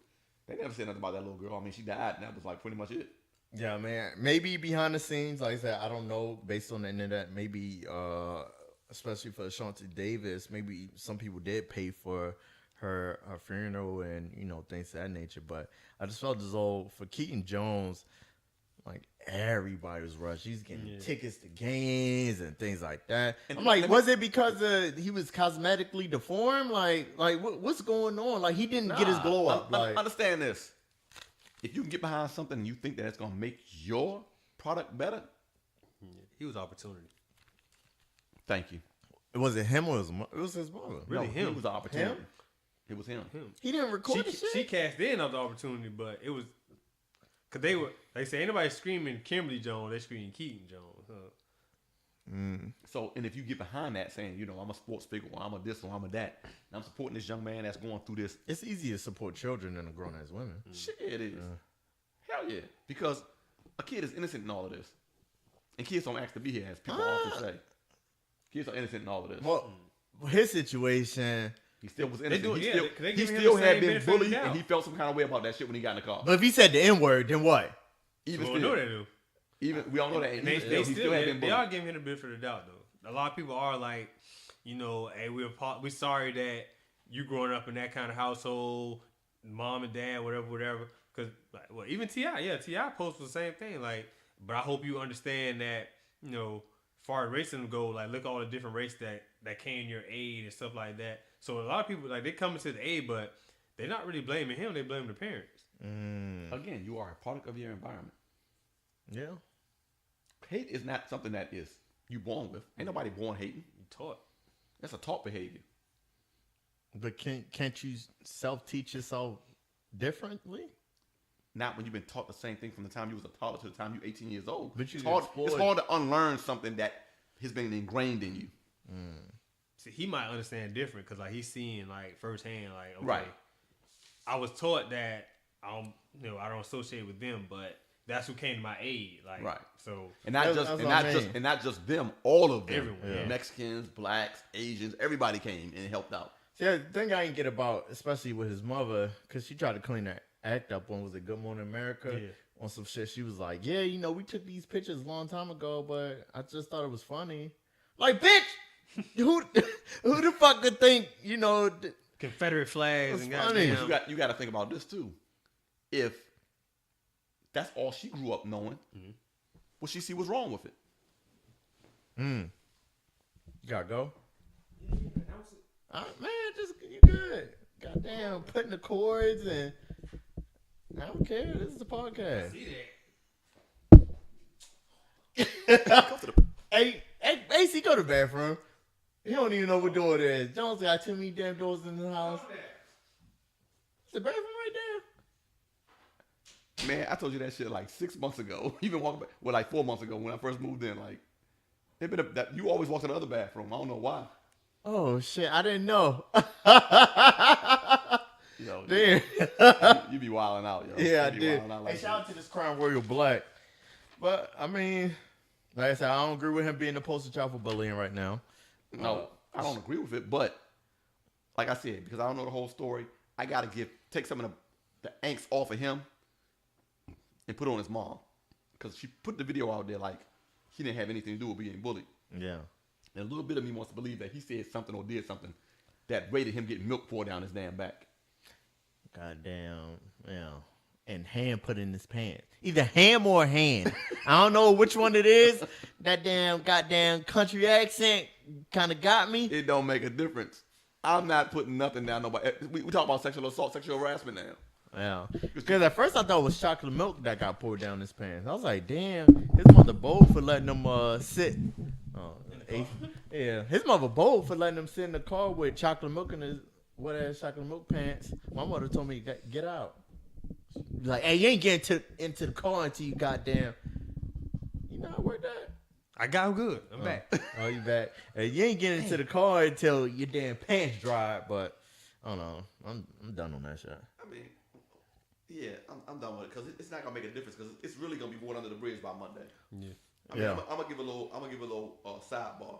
They never said nothing about that little girl. I mean, she died, and that was like pretty much it. Yeah, man. Maybe behind the scenes, like I said, I don't know. Based on the internet, maybe, especially for Ashawnty Davis, maybe some people did pay for her funeral and things of that nature. But I just felt as though for Keaton Jones, like everybody was rushed. He's getting tickets to games and things like that. And I'm like, was it because he was cosmetically deformed? Like what's going on? Like he didn't get his glow up. Understand this. If you can get behind something and you think that it's going to make your product better, He was opportunity. thank you. Was it him or it was his mother? Really, No, him. It was an opportunity. Him? It was him. He didn't record the She shit. cast in on the opportunity, but it was because they say ain't nobody screaming Kimberly Jones, they screaming Keaton Jones. Huh? So, and if you get behind that saying, I'm a sports figure, or I'm a this, or I'm a that, and I'm supporting this young man that's going through this, It's easier to support children than a grown ass women. shit, it is. Hell yeah. Because a kid is innocent in all of this. And kids don't ask to be here, as people often say. Kids are innocent in all of this. Well, his situation. He still was innocent. do- He yeah, still, they he give him still the had same been benefit of the bullied, doubt. and he felt some kind of way about that shit when he got in the car. But if he said the N word, then what? Even We still, don't know that though. even we all know that. And They, even they he still had been they bullied. are giving him the benefit of the doubt though. A lot of people are like, hey, we're sorry that you growing up in that kind of household, mom and dad, whatever. Because even T.I. posted the same thing. Like, but I hope you understand that as far as racism go, like look at all the different races that came your aid and stuff like that. So a lot of people like they coming to the aid, but they're not really blaming him. They blaming the parents. Again, you are a product of your environment. Yeah. Hate is not something that is you born with. Ain't nobody born hating. You taught. That's a taught behavior. But can't you self teach yourself differently? not when you've been taught the same thing from the time you was a toddler to the time you're 18 years old. But you it's hard to unlearn something that has been ingrained in you. See, he might understand different because like he's seeing like firsthand, like okay, Right. I was taught that I don't associate with them, but that's who came to my aid. Like Right. so, And not just them, all of them. Everyone, yeah. Mexicans, blacks, Asians, everybody came and helped out. See, the thing I didn't get about, especially with his mother, because she tried to clean that act up on, was it Good Morning America? Yeah. On some shit. She was like, yeah, we took these pictures a long time ago, but I just thought it was funny. Like, bitch, who the fuck could think, Confederate flags and That's funny. goddamn. You got to think about this too. If that's all she grew up knowing, what she see was wrong with it. You gotta go? Man, just, you good. Goddamn, putting the chords and I don't care. This is a podcast. Hey, AC, go to the bathroom. He don't even know what door it is. Jones got too many damn doors in the house. It's the bathroom right there. Man, I told you that shit like 6 months ago. You've been walking back, like 4 months ago when I first moved in. Like, you always walk to the other bathroom. I don't know why. Oh shit, I didn't know. Yo, Damn. you be wilding out, yo. Yeah, I You be did. wilding out like Hey, shout out that. to this Crown Royal Black. But I mean, like I said, I don't agree with him being the poster child for bullying right now. No, I don't agree with it, but like I said, because I don't know the whole story, I gotta take some of the angst off of him and put it on his mom, because she put the video out there like he didn't have anything to do with being bullied. Yeah. And a little bit of me wants to believe that he said something or did something that rated him getting milk poured down his damn back. Goddamn, yeah. And ham put in his pants. Either ham or hand. I don't know which one it is. That damn goddamn country accent kind of got me. It don't make a difference. I'm not putting nothing down nobody. We talk about sexual assault, sexual harassment now. Yeah. Because at first I thought it was chocolate milk that got poured down his pants. I was like, damn, his mother bold for letting them sit. Yeah, his mother bold for letting him sit in the car with chocolate milk in his wet-ass chocolate milk pants. My mother told me, get out. Like, hey, you ain't getting into the car until you goddamn. You know how I work that? I got him good. I'm back. Oh, you back. Hey, you ain't getting into the car until your damn pants dry, but I don't know. I'm done on that shit. I mean, yeah, I'm done with it because it's not gonna make a difference because it's really gonna be born under the bridge by Monday. Yeah. I mean, Yeah. I'm gonna give a little sidebar.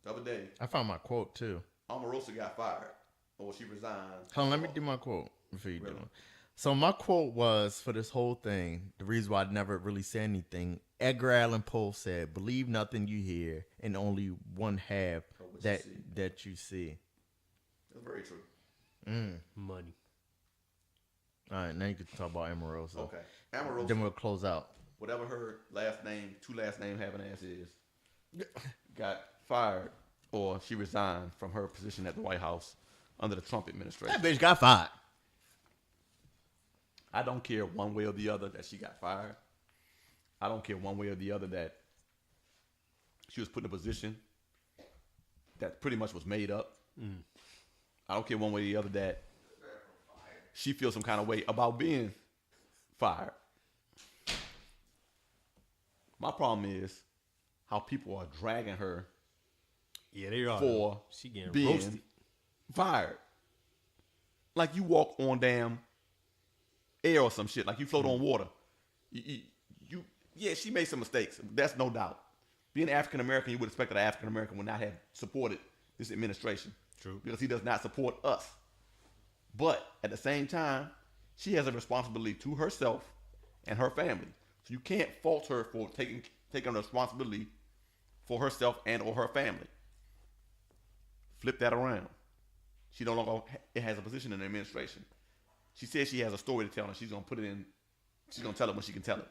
The other day, I found my quote too. Omarosa got fired, or she resigned. Hold on, let me do my quote before you do Really? it. So my quote was for this whole thing. The reason why I never really said anything. Edgar Allan Poe said, "Believe nothing you hear, and only one half Of what you that see." that you see." That's very true. Money. All right, now you can talk about Omarosa. Okay, Omarosa, Then we'll close out. whatever her last name, two last name having ass is, got fired or she resigned from her position at the White House under the Trump administration. That bitch got fired. I don't care one way or the other that she got fired. I don't care one way or the other that she was put in a position that pretty much was made up. I don't care one way or the other that she feels some kind of way about being fired. My problem is how people are dragging her Yeah, they are. for She getting being roasted. fired. Like you walk on damn air or some shit. Like you float on water. Yeah, she made some mistakes. That's no doubt. Being African American, you would expect that an African American would not have supported this administration. True. Because he does not support us. But at the same time, she has a responsibility to herself and her family. So you can't fault her for taking responsibility for herself and or her family. Flip that around. She no longer has a position in the administration. She says she has a story to tell, and she's gonna put it in. She's gonna tell it when she can tell it.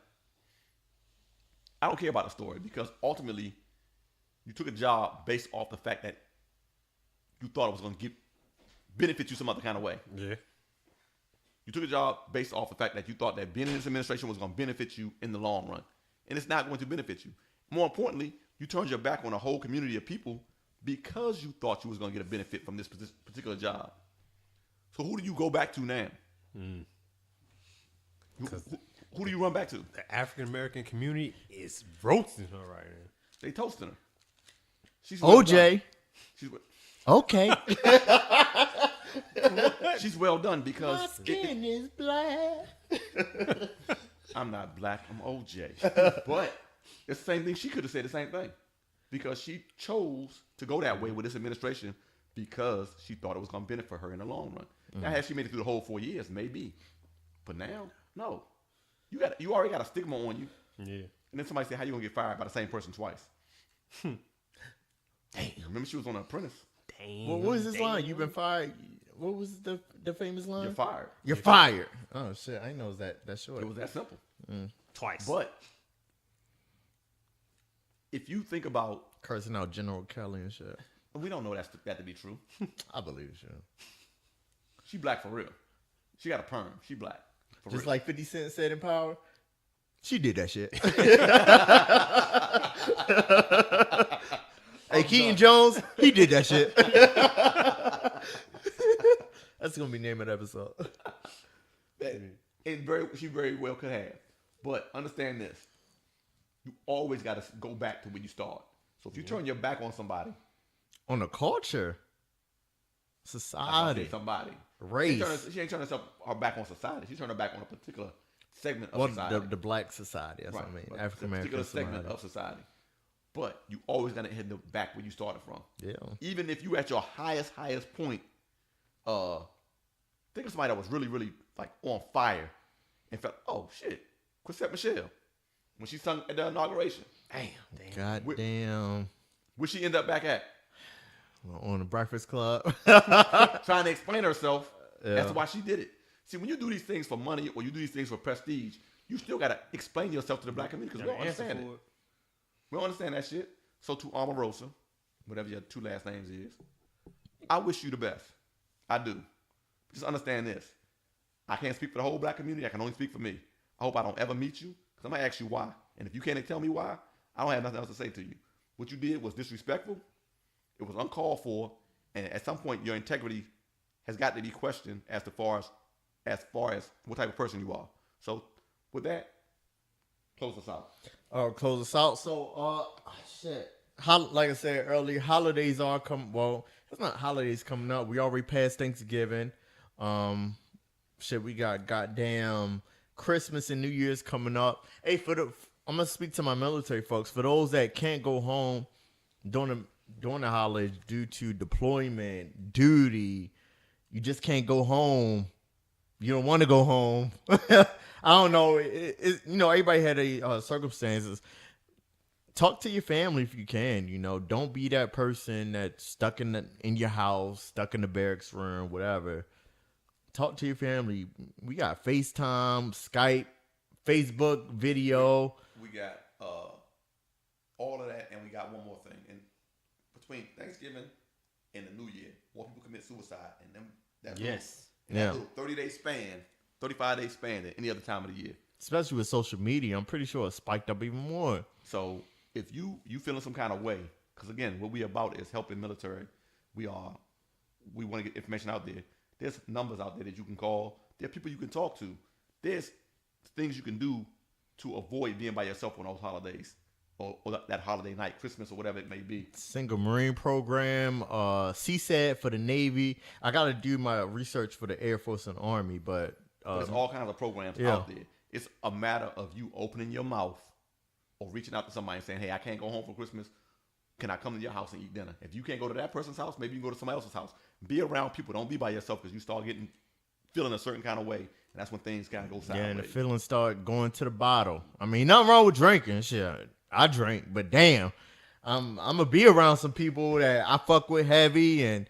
I don't care about the story because ultimately, you took a job based off the fact that you thought it was gonna benefit you some other kind of way. Yeah. You took a job based off the fact that you thought that being in this administration was going to benefit you in the long run. And it's not going to benefit you. More importantly, you turned your back on a whole community of people because you thought you was going to get a benefit from this particular job. So who do you go back to now? Who do you run back to? The African American community is roasting her right now. They toasting her. She's well OJ. done. She's Okay. she's well done My because skin is black. I'm not black. I'm OJ. But it's the same thing. She could have said the same thing because she chose to go that way with this administration because she thought it was going to benefit her in the long run. Now, had she made it through the whole 4 years, maybe. But now, no. You already got a stigma on you. Yeah. And then somebody said, how you going to get fired by the same person twice? Damn. Remember she was on The Apprentice? Damn. What was his line? You've been fired. What was the famous line? You're fired. You're fired. Oh shit! I didn't know it was that short. It was that simple. Twice. But if you think about, Cursing out General Kelly and shit. we don't know that to be true. I believe it. Shit. She black for real. She got a perm. She black. For Just real. like 50 Cent said in Power, she did that shit. Hey, Keaton Jones, he did that shit. That's gonna be name of the episode. She very well could have. But understand this. You always got to go back to where you start. So if you turn your back on somebody, On the culture, society, somebody, race. she ain't turning her back on society. She's turning her back on a particular segment of Well, society. the black society. That's what I mean. Right. African A American particular society. segment of society. But you always got to head back where you started from. Yeah. Even if you at your highest point, think of somebody that was really, really like on fire and felt, oh shit, Chrisette Michelle. When she sung at the inauguration. Damn. God damn. Where she end up back at? On the Breakfast Club. Trying to explain herself Yeah. as to why she did it. See, when you do these things for money or you do these things for prestige, you still got to explain yourself to the black community because we don't understand it. We don't understand that shit. So to Omarosa, whatever your two last names is, I wish you the best. I do. Just understand this. I can't speak for the whole black community. I can only speak for me. I hope I don't ever meet you because I'm going to ask you why. And if you can't tell me why, I don't have nothing else to say to you. What you did was disrespectful. It was uncalled for. And at some point, your integrity has got to be questioned as far as what type of person you are. So with that, close us out. Close us out. So, shit. Like I said earlier, holidays are coming. Well, it's not holidays coming up. We already passed Thanksgiving. Shit, we got goddamn Christmas and New Year's coming up. Hey, I'm gonna speak to my military folks. For those that can't go home during the holidays due to deployment, duty, you just can't go home. You don't want to go home. I don't know. Everybody had a circumstances. Talk to your family if you can. Don't be that person that's stuck in your house, stuck in the barracks room, whatever. Talk to your family. We got FaceTime, Skype, Facebook video. We got all of that, and we got one more thing. And between Thanksgiving and the New Year, more people commit suicide, and them that little 30-day span, 35-day span than any other time of the year. Especially with social media, I'm pretty sure it spiked up even more. So if you feeling some kind of way, because again, what we about is helping military. We want to get information out there. There's numbers out there that you can call. There are people you can talk to. There's things you can do to avoid being by yourself on those holidays or that holiday night, Christmas or whatever it may be. Single Marine program, CSAT for the Navy. I got to do my research for the Air Force and Army, but there's all kinds of programs out there. It's a matter of you opening your mouth or reaching out to somebody and saying, hey, I can't go home for Christmas. Can I come to your house and eat dinner? If you can't go to that person's house, maybe you can go to somebody else's house. Be around people. Don't be by yourself because you start feeling a certain kind of way. And that's when things kind of go sideways. Yeah, and the feelings start going to the bottle. I mean, nothing wrong with drinking. Shit, I drink, but damn, I'm going to be around some people that I fuck with heavy and,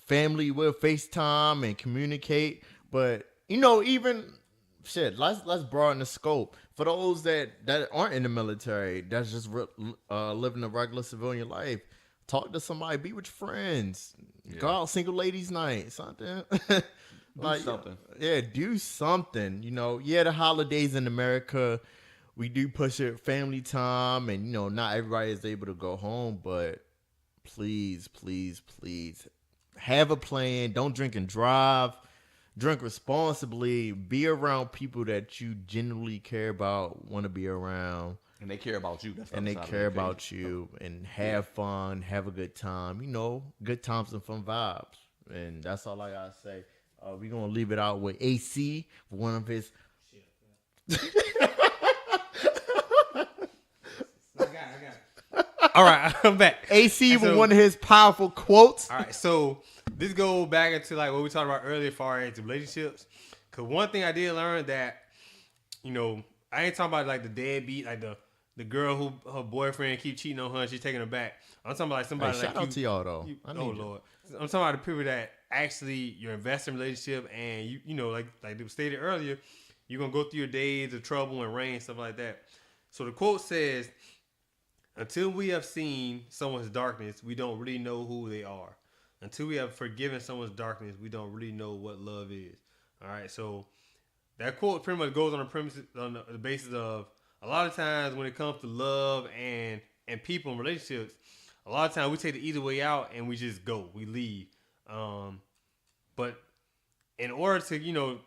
family will FaceTime and communicate. But, even, shit, let's broaden the scope. For those that aren't in the military, that's just living a regular civilian life, talk to somebody, be with your friends, go out single ladies night, something. Do something. Yeah, do something. The holidays in America, we do push it family time, and not everybody is able to go home, but please, please, please have a plan. Don't drink and drive. drink responsibly, be around people that you genuinely care about, want to be around, And they care about you. That's the and other they side of care the equation. about you, and have fun, have a good time. You know, good times and fun vibes. And that's all I gotta say. We're gonna leave it out with AC for one of his. All right, I'm back. AC So- with one of his powerful quotes. All right, so this go back into like what we talked about earlier, as far as relationships. Cause one thing I did learn that, you know, I ain't talking about like the deadbeat, like the girl who her boyfriend keep cheating on her and she's taking her back. I'm talking about like somebody Hey, like shout out to y'all though. you- I oh need you. Lord, I'm talking about the people that actually you're investing in a relationship and you know like it was stated earlier, you're gonna go through your days of trouble and rain, stuff like that. So the quote says, "Until we have seen someone's darkness, we don't really know who they are. Until we have forgiven someone's darkness, we don't really know what love is." All right, so that quote pretty much goes on the basis of a lot of times when it comes to love and people and relationships, a lot of times we take the easy way out and we just go, we leave. But in order to, you know,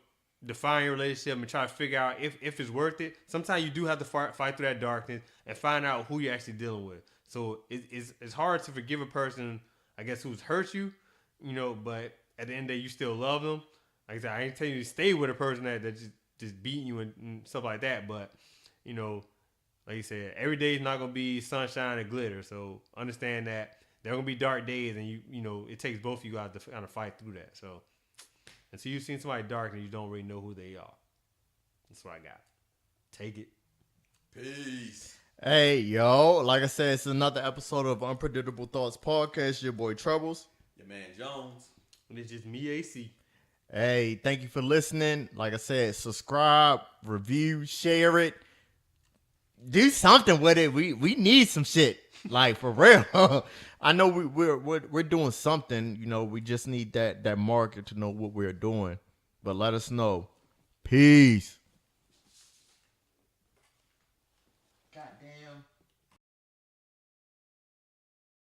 define your relationship and try to figure out if it's worth it, sometimes you do have to fight through that darkness and find out who you're actually dealing with. So it's hard to forgive a person, I guess, who's hurt you, you know, but at the end of the day, you still love them. Like I said, I ain't telling you to stay with a person that just beating you and stuff like that, but, you know, like you said, every day is not going to be sunshine and glitter. So understand that there are going to be dark days, and you know, it takes both of you guys to kind of fight through that. So until you've seen somebody dark and you don't really know who they are. That's what I got. Take it. Peace. Hey, yo, like I said, it's another episode of Unpredictable Thoughts Podcast. Your boy Troubles. Your man Jones. And it's just me, AC. Hey, thank you for listening. Like I said, subscribe, review, share it. Do something with it. We need some shit. Like, for real. I know we're doing something. You know, we just need that market to know what we're doing. But let us know. Peace.